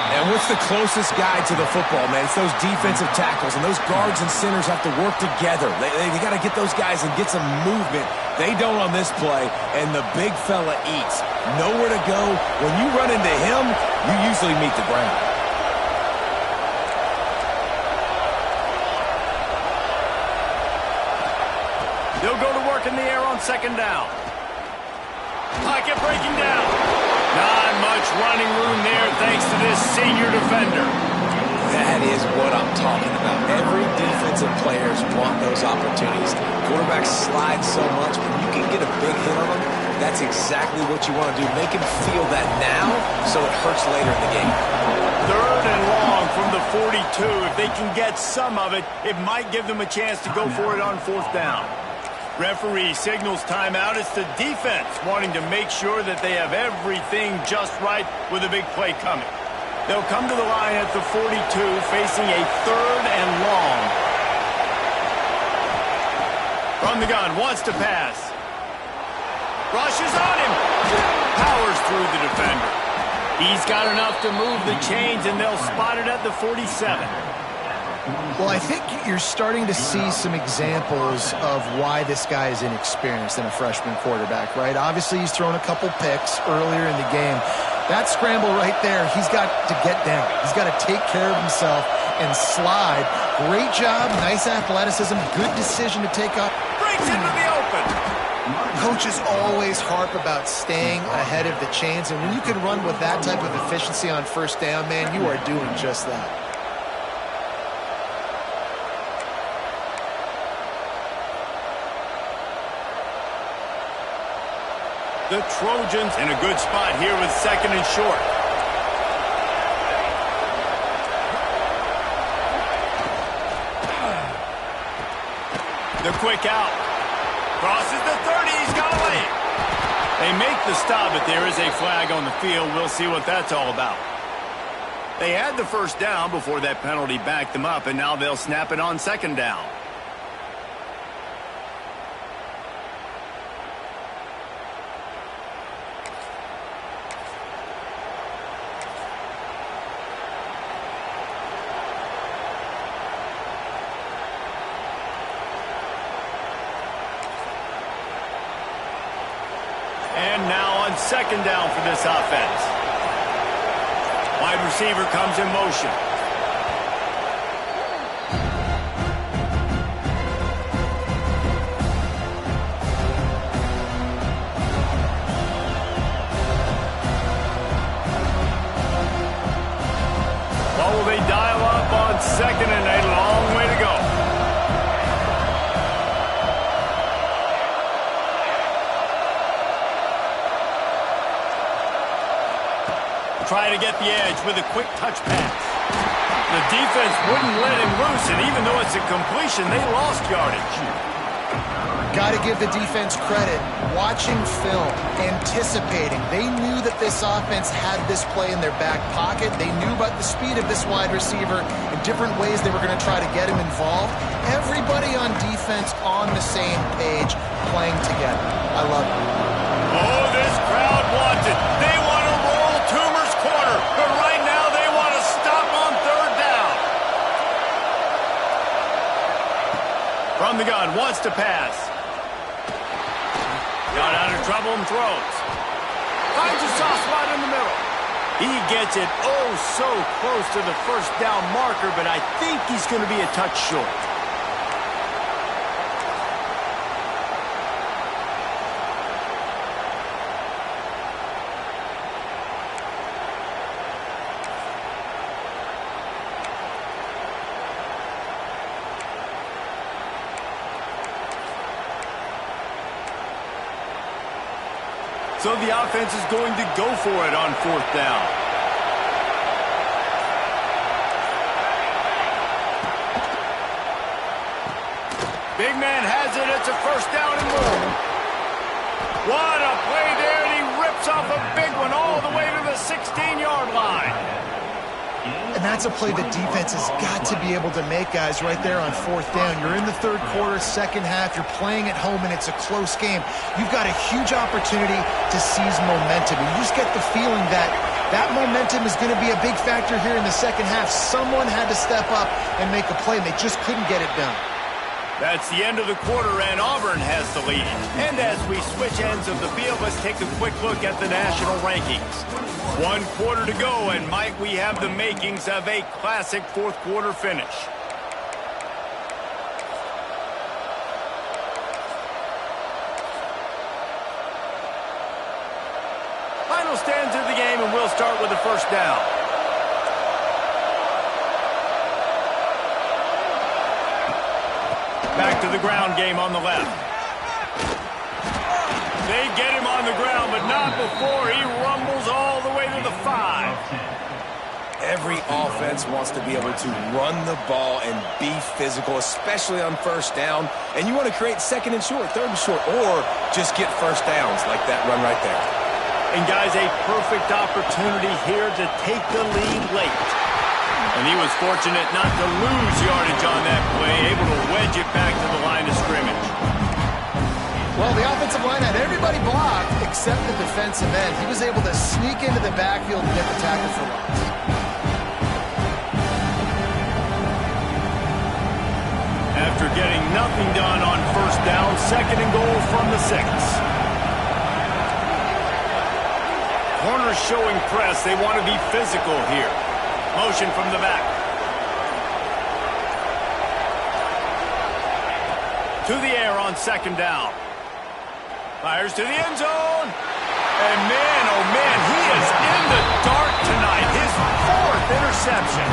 And what's the closest guy to the football, man? It's those defensive tackles, and those guards and centers have to work together. They got to get those guys and get some movement. They don't on this play, and the big fella eats. Nowhere to go. When you run into him, you usually meet the ground. They'll go to work in the air on second down. Pocket breaking down. Not much running room there thanks to this senior defender. That is what I'm talking about. Every defensive players want those opportunities. Quarterbacks slide so much. When you can get a big hit on them, that's exactly what you want to do. Make him feel that now so it hurts later in the game. Third and long from the 42. If they can get some of it, it might give them a chance to go for it on fourth down. Referee signals timeout. It's the defense wanting to make sure that they have everything just right with a big play coming. They'll come to the line at the 42, facing a third and long. From the gun, wants to pass. Rushes on him. Powers through the defender. He's got enough to move the chains, and they'll spot it at the 47. Well, I think you're starting to see some examples of why this guy is inexperienced in a freshman quarterback, right? Obviously, he's thrown a couple picks earlier in the game. That scramble right there, he's got to get down. He's got to take care of himself and slide. Great job, nice athleticism, good decision to take up. Breaks into the open. Coaches always harp about staying ahead of the chains, and when you can run with that type of efficiency on first down, man, you are doing just that. The Trojans in a good spot here with second and short. The quick out. Crosses the 30. He's got away. They make the stop, but there is a flag on the field. We'll see what that's all about. They had the first down before that penalty backed them up, and now they'll snap it on second down. And now on second down for this offense. Wide receiver comes in motion. What will they dial up on second and a long way to go? Try to get the edge with a quick touch pass. The defense wouldn't let him loose, and even though it's a completion, they lost yardage. Got to give the defense credit. Watching film, anticipating. They knew that this offense had this play in their back pocket. They knew about the speed of this wide receiver and different ways they were going to try to get him involved. Everybody on defense on the same page, playing together. I love it. Oh, this crowd wants it. They want to roll Toomer's corner, but right now they want to stop on third down. From the gun, wants to pass. Got out of trouble and throws. Finds a soft spot in the middle. He gets it oh so close to the first down marker, but I think he's going to be a touch short. So the offense is going to go for it on fourth down. Big man has it. It's a first down and more. What a play there, and he rips off a big one all the way to the 16-yard line. And that's a play the defense has got to be able to make, guys, right there on fourth down. You're in the third quarter, second half. You're playing at home, and it's a close game. You've got a huge opportunity to seize momentum. And you just get the feeling that that momentum is going to be a big factor here in the second half. Someone had to step up and make a play, and they just couldn't get it done. That's the end of the quarter, and Auburn has the lead. And as we switch ends of the field, let's take a quick look at the national rankings. 1 quarter to go, and might we have the makings of a classic fourth quarter finish. Final stands of the game, and we'll start with the first down. Back to the ground game on the left. They get him on the ground, but not before he rumbles all the way to the 5. Every offense wants to be able to run the ball and be physical, especially on first down. And you want to create second and short, third and short, or just get first downs like that run right there. And, guys, a perfect opportunity here to take the lead late. And he was fortunate not to lose yardage on that play, able to wedge it back to the line of scrimmage. Well, the offensive line had everybody blocked except the defensive end. He was able to sneak into the backfield and get the tackle for loss. After getting nothing done on first down, second and goal from the 6. Corners showing press. They want to be physical here. Motion from the back. To the air on second down. Fires to the end zone. And man, oh man, he is in the dark tonight. His 4th interception.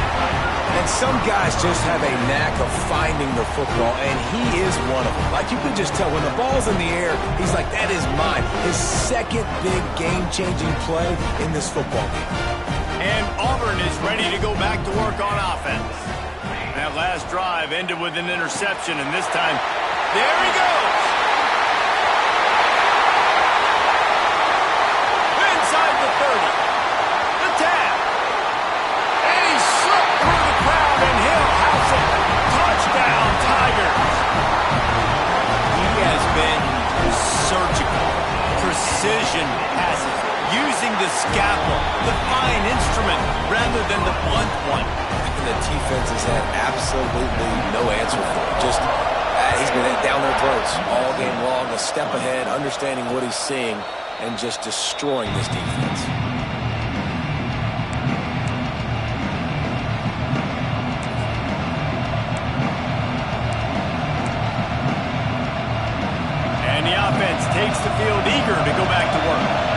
And some guys just have a knack of finding the football, and he is one of them. Like, you can just tell when the ball's in the air, he's like, that is mine. His second big game-changing play in this football game. And Auburn is ready to go back to work on offense. That last drive ended with an interception, and this time, there he goes. Inside the 30. The tap. And he slipped through the crowd, and he'll house it. Touchdown, Tigers. He has been surgical. Precision passes. Using the scalpel, the fine instrument, rather than the blunt one. The defense has had absolutely no answer for it. Just, he's been down their throats all game long, a step ahead, understanding what he's seeing, and just destroying this defense. And the offense takes the field eager to go back to work.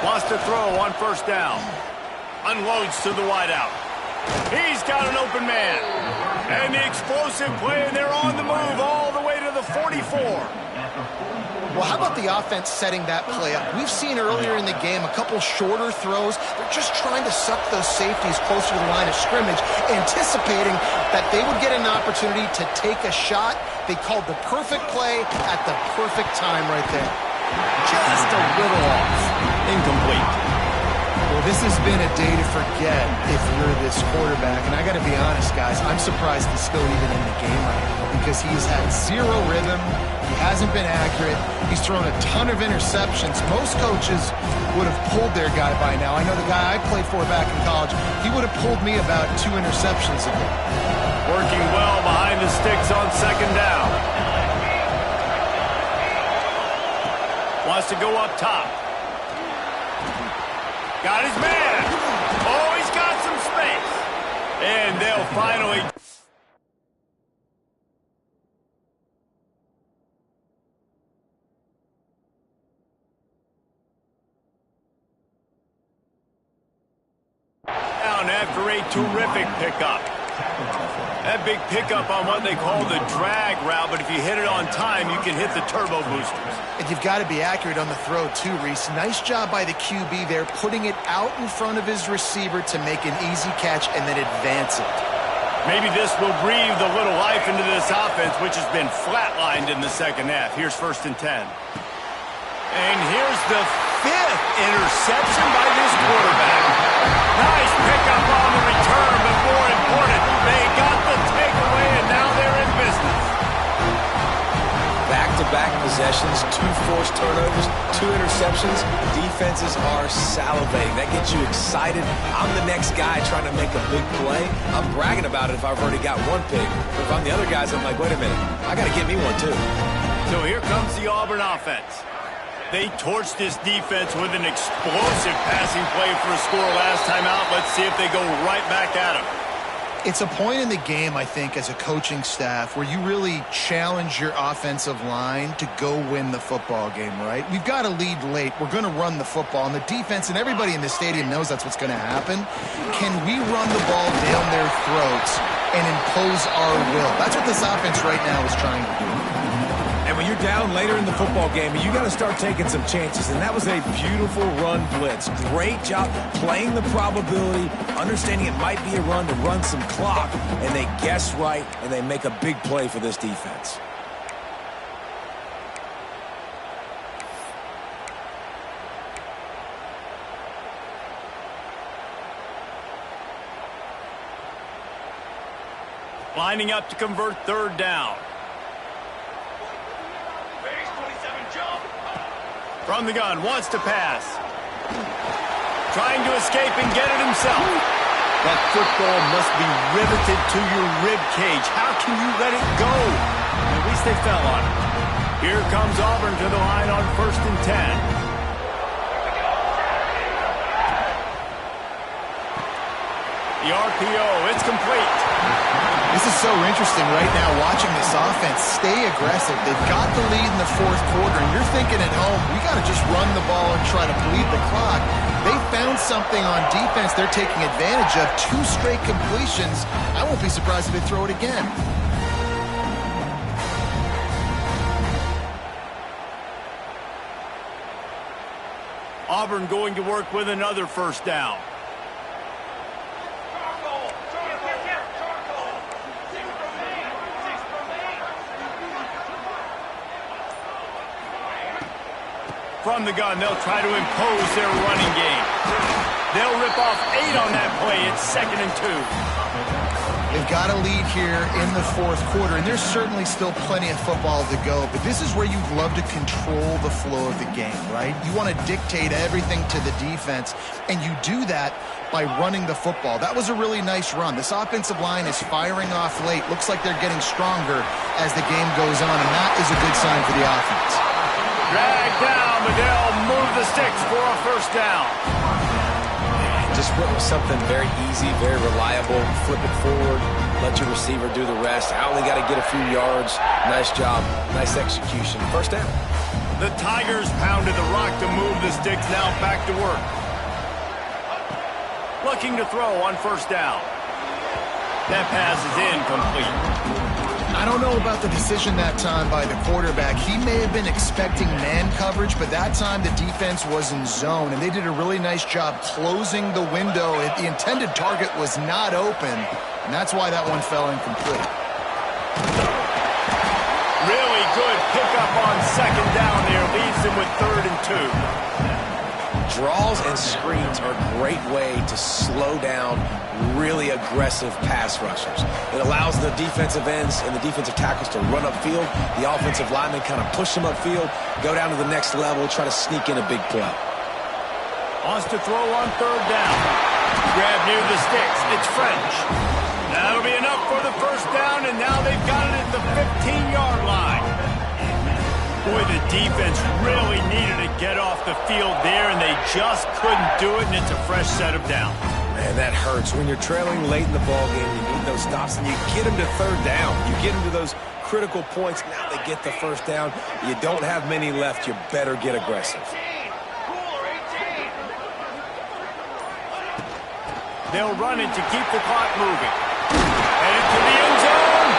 Wants to throw on first down. Unloads to the wideout. He's got an open man. And the explosive play, and they're on the move all the way to the 44. Well, how about the offense setting that play up? We've seen earlier in the game a couple shorter throws. They're just trying to suck those safeties closer to the line of scrimmage, anticipating that they would get an opportunity to take a shot. They called the perfect play at the perfect time right there. Just a little off. Incomplete. Well, this has been a day to forget if you're this quarterback. And I got to be honest, guys, I'm surprised he's still even in the game right now because he's had zero rhythm. He hasn't been accurate. He's thrown a ton of interceptions. Most coaches would have pulled their guy by now. I know the guy I played for back in college, he would have pulled me about 2 interceptions ago. Working well behind the sticks on second down. Wants to go up top. Got his man. Oh, he's got some space. And they'll finally... down after a terrific pickup. That big pickup on what they call the drag route, but if you hit it on time, you can hit the turbo boosters. And you've got to be accurate on the throw too, Reese. Nice job by the QB there, putting it out in front of his receiver to make an easy catch and then advance it. Maybe this will breathe a little life into this offense, which has been flatlined in the second half. Here's 1st and 10. And here's the 5th interception by this quarterback. Nice pickup on the return, but more important, they got the takeaway, and now they're in business. Back-to-back possessions, 2 forced turnovers, 2 interceptions. Defenses are salivating. That gets you excited. I'm the next guy trying to make a big play. I'm bragging about it if I've already got 1 pick. But if I'm the other guys, I'm like, wait a minute, I got to get me one too. So here comes the Auburn offense. They torched this defense with an explosive passing play for a score last time out. Let's see if they go right back at him. It's a point in the game, I think, as a coaching staff where you really challenge your offensive line to go win the football game, right? We've got to lead late. We're going to run the football. And the defense and everybody in the stadium knows that's what's going to happen. Can we run the ball down their throats and impose our will? That's what this offense right now is trying to do. And when you're down later in the football game, you got to start taking some chances. And that was a beautiful run blitz. Great job playing the probability, understanding it might be a run to run some clock, and they guess right, and they make a big play for this defense. Lining up to convert 3rd down. From the gun, wants to pass. Trying to escape and get it himself. That football must be riveted to your rib cage. How can you let it go? At least they fell on it. Here comes Auburn to the line on 1st and 10. The RPO, it's complete. This is so interesting right now watching this offense stay aggressive. They've got the lead in the 4th quarter, and you're thinking at home, we got to just run the ball and try to bleed the clock. They found something on defense they're taking advantage of. 2 straight completions. I won't be surprised if they throw it again. Auburn going to work with another 1st down. From the gun, they'll try to impose their running game. They'll rip off 8 on that play. It's 2nd and 2. They've got a lead here in the 4th quarter, and there's certainly still plenty of football to go, but this is where you'd love to control the flow of the game, right? You want to dictate everything to the defense, and you do that by running the football. That was a really nice run. This offensive line is firing off late. Looks like they're getting stronger as the game goes on, and that is a good sign for the offense. Drag down, but they'll move the sticks for a 1st down. Just went with something very easy, very reliable. Flip it forward, let your receiver do the rest. I only got to get a few yards. Nice job, nice execution. 1st down. The Tigers pounded the rock to move the sticks, now back to work. Looking to throw on 1st down. That pass is incomplete. I don't know about the decision that time by the quarterback. He may have been expecting man coverage, but that time the defense was in zone, and they did a really nice job closing the window. The intended target was not open, and that's why that one fell incomplete. Really good pickup on 2nd down there. Leaves them with 3rd and 2. Draws and screens are a great way to slow down really aggressive pass rushers. It allows the defensive ends and the defensive tackles to run upfield. The offensive linemen kind of push them upfield, go down to the next level, try to sneak in a big play. Wants to throw on 3rd down. Grab near the sticks. It's French. That'll be enough for the 1st down, and now they've got it at the 15-yard line. Boy, the defense really needed to get off the field there, and they just couldn't do it, and it's a fresh set of downs. Man, that hurts. When you're trailing late in the ball game, you need those stops, and you get them to 3rd down. You get them to those critical points. Now they get the 1st down. You don't have many left. You better get aggressive. They'll run it to keep the clock moving. Headed to the end zone.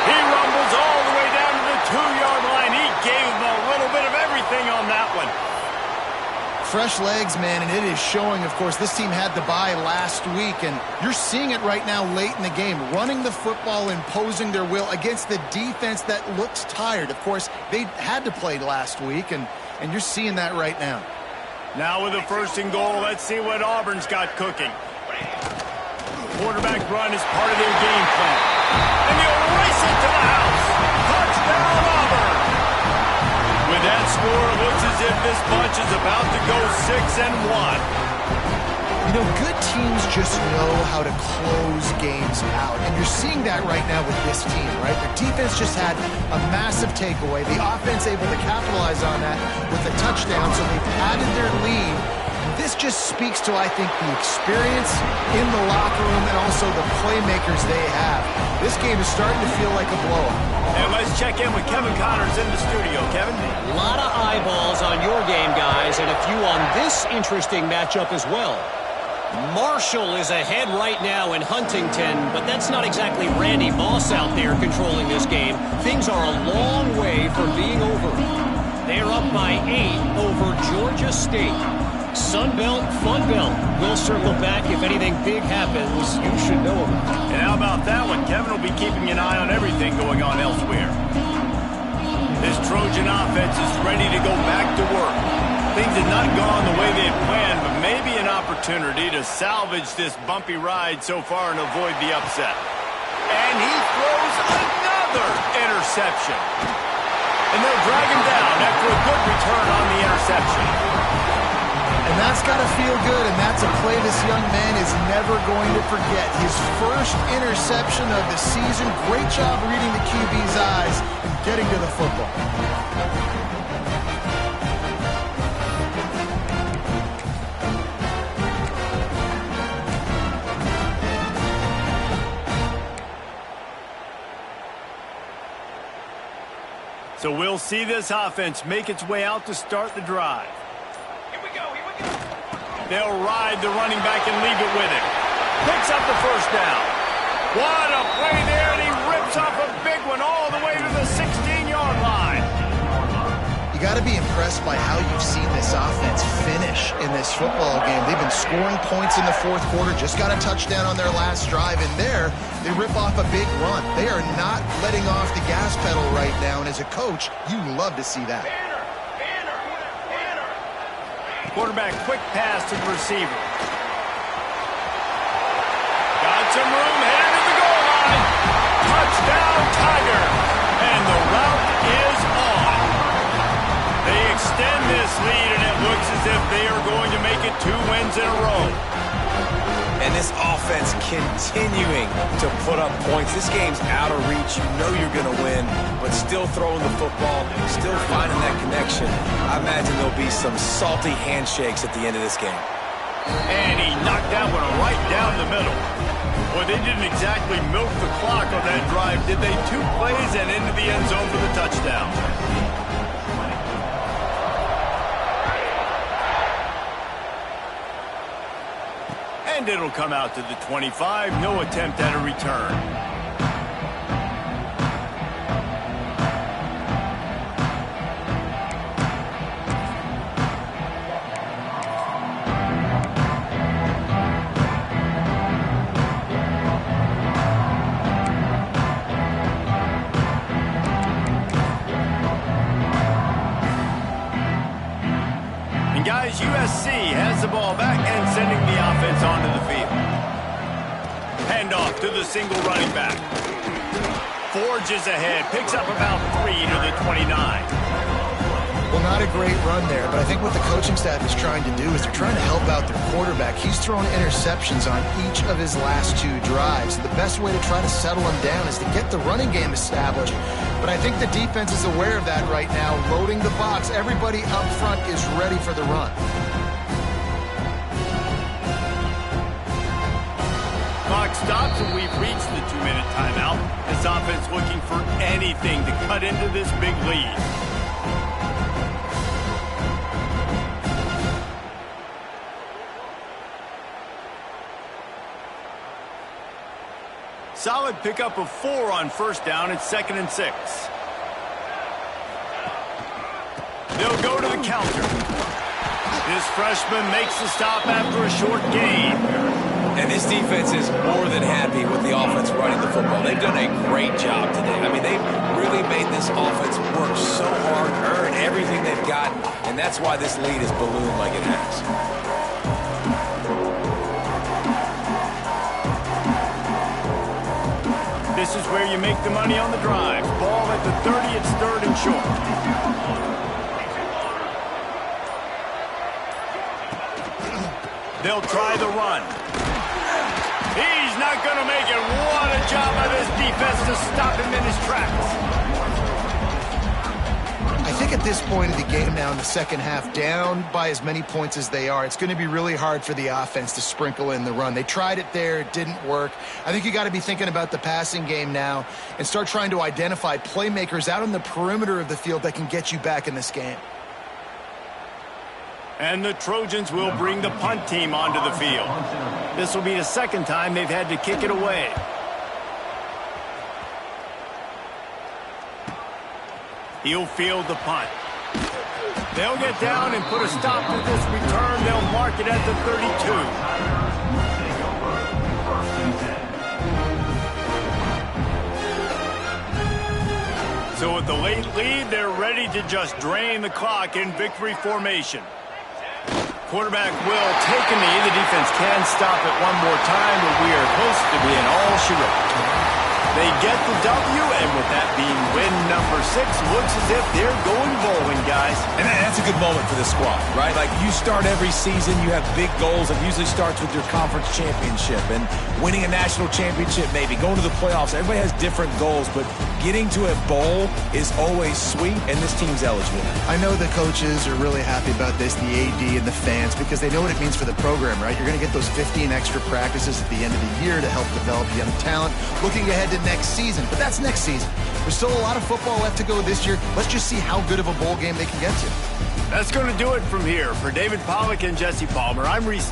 He rumbles all the way down to the 2-yard line. He gave them a little bit of everything on that one. fresh legs, man, and it is showing. Of course, this team had the bye last week, and you're seeing it right now late in the game, running the football, imposing their will against the defense that looks tired. Of course, they had to play last week, and you're seeing that right now. Now with a 1st and goal, let's see what Auburn's got cooking. Quarterback run is part of their game plan. And they'll race it to the house. Touchdown, Auburn. With that score, it looks as if this bunch is about to go 6-1. You know, good teams just know how to close games out. And you're seeing that right now with this team, right? Their defense just had a massive takeaway. The offense able to capitalize on that with a touchdown, so they've added their lead. This just speaks to, I think, the experience in the locker room and also the playmakers they have. This game is starting to feel like a blowout. And let's check in with Kevin Connors in the studio. Kevin? A lot of eyeballs on your game, guys, and a few on this interesting matchup as well. Marshall is ahead right now in Huntington, but that's not exactly Randy Moss out there controlling this game. Things are a long way from being over. They're up by 8 over Georgia State. Sunbelt, Funbelt. We'll circle back if anything big happens. You should know about it. And how about that one? Kevin will be keeping an eye on everything going on elsewhere. This Trojan offense is ready to go back to work. Things had not gone the way they had planned, but maybe an opportunity to salvage this bumpy ride so far and avoid the upset. And he throws another interception. And they'll drag him down after a good return on the interception. And that's got to feel good, and that's a play this young man is never going to forget. His first interception of the season. Great job reading the QB's eyes and getting to the football. So we'll see this offense make its way out to start the drive. They'll ride the running back and leave it with him. Picks up the 1st down. What a play there, and he rips off a big one all the way to the 16-yard line. You got to be impressed by how you've seen this offense finish in this football game. They've been scoring points in the 4th quarter, just got a touchdown on their last drive, and there they rip off a big run. They are not letting off the gas pedal right now, and as a coach, you love to see that. Quarterback quick pass to the receiver. Got some room, headed to the goal line. Touchdown, Tiger. And the route is on. They extend this lead, and it looks as if they are going to make it 2 wins in a row. And this offense continuing to put up points. This game's out of reach. You know you're going to win, but still throwing the football, still finding that connection. I imagine there'll be some salty handshakes at the end of this game. And he knocked that one right down the middle. Well, they didn't exactly milk the clock on that drive, did they? 2 plays and into the end zone for the touchdown. And it'll come out to the 25. No attempt at a return. And guys, USC has the ball back and sending the offense onto the field. Handoff to the single running back. Forges ahead, picks up about 3 to the 29. Well, not a great run there, but I think what the coaching staff is trying to do is they're trying to help out their quarterback. He's thrown interceptions on each of his last 2 drives. The best way to try to settle him down is to get the running game established. But I think the defense is aware of that right now, loading the box. Everybody up front is ready for the run. Clock stops and we've reached the 2-minute timeout. This offense looking for anything to cut into this big lead. Solid pickup of 4 on 1st down. It's 2nd and 6. They'll go to the counter. This freshman makes the stop after a short gain. And this defense is more than happy with the offense running the football. They've done a great job today. I mean, they've really made this offense work so hard, earn everything they've got, and that's why this lead has ballooned like it has. This is where you make the money on the drive. Ball at the 30, it's 3rd and short. They'll try the run. He's not going to make it. What a job by this defense to stop him in his tracks. I think at this point of the game now in the second half, down by as many points as they are, it's going to be really hard for the offense to sprinkle in the run. They tried it there. It didn't work. I think you got to be thinking about the passing game now and start trying to identify playmakers out on the perimeter of the field that can get you back in this game. And the Trojans will bring the punt team onto the field. This will be the second time they've had to kick it away. He'll field the punt. They'll get down and put a stop to this return. They'll mark it at the 32. So with the late lead, they're ready to just drain the clock in victory formation. Quarterback will take a knee. The defense can stop it one more time, but we are close to being all she wrote. They get the W, and with that being win number 6, looks as if they're going bowling, guys. And that's a good moment for the squad, right? Like, you start every season, you have big goals. It usually starts with your conference championship and winning a national championship, maybe going to the playoffs. Everybody has different goals, but getting to a bowl is always sweet, and this team's eligible. I know the coaches are really happy about this, the AD and the fans, because they know what it means for the program, right? You're going to get those 15 extra practices at the end of the year to help develop young talent. Looking ahead to next season, but that's next season. There's still a lot of football left to go this year. Let's just see how good of a bowl game they can get to. That's going to do it from here. For David Pollack and Jesse Palmer, I'm Reese Davis.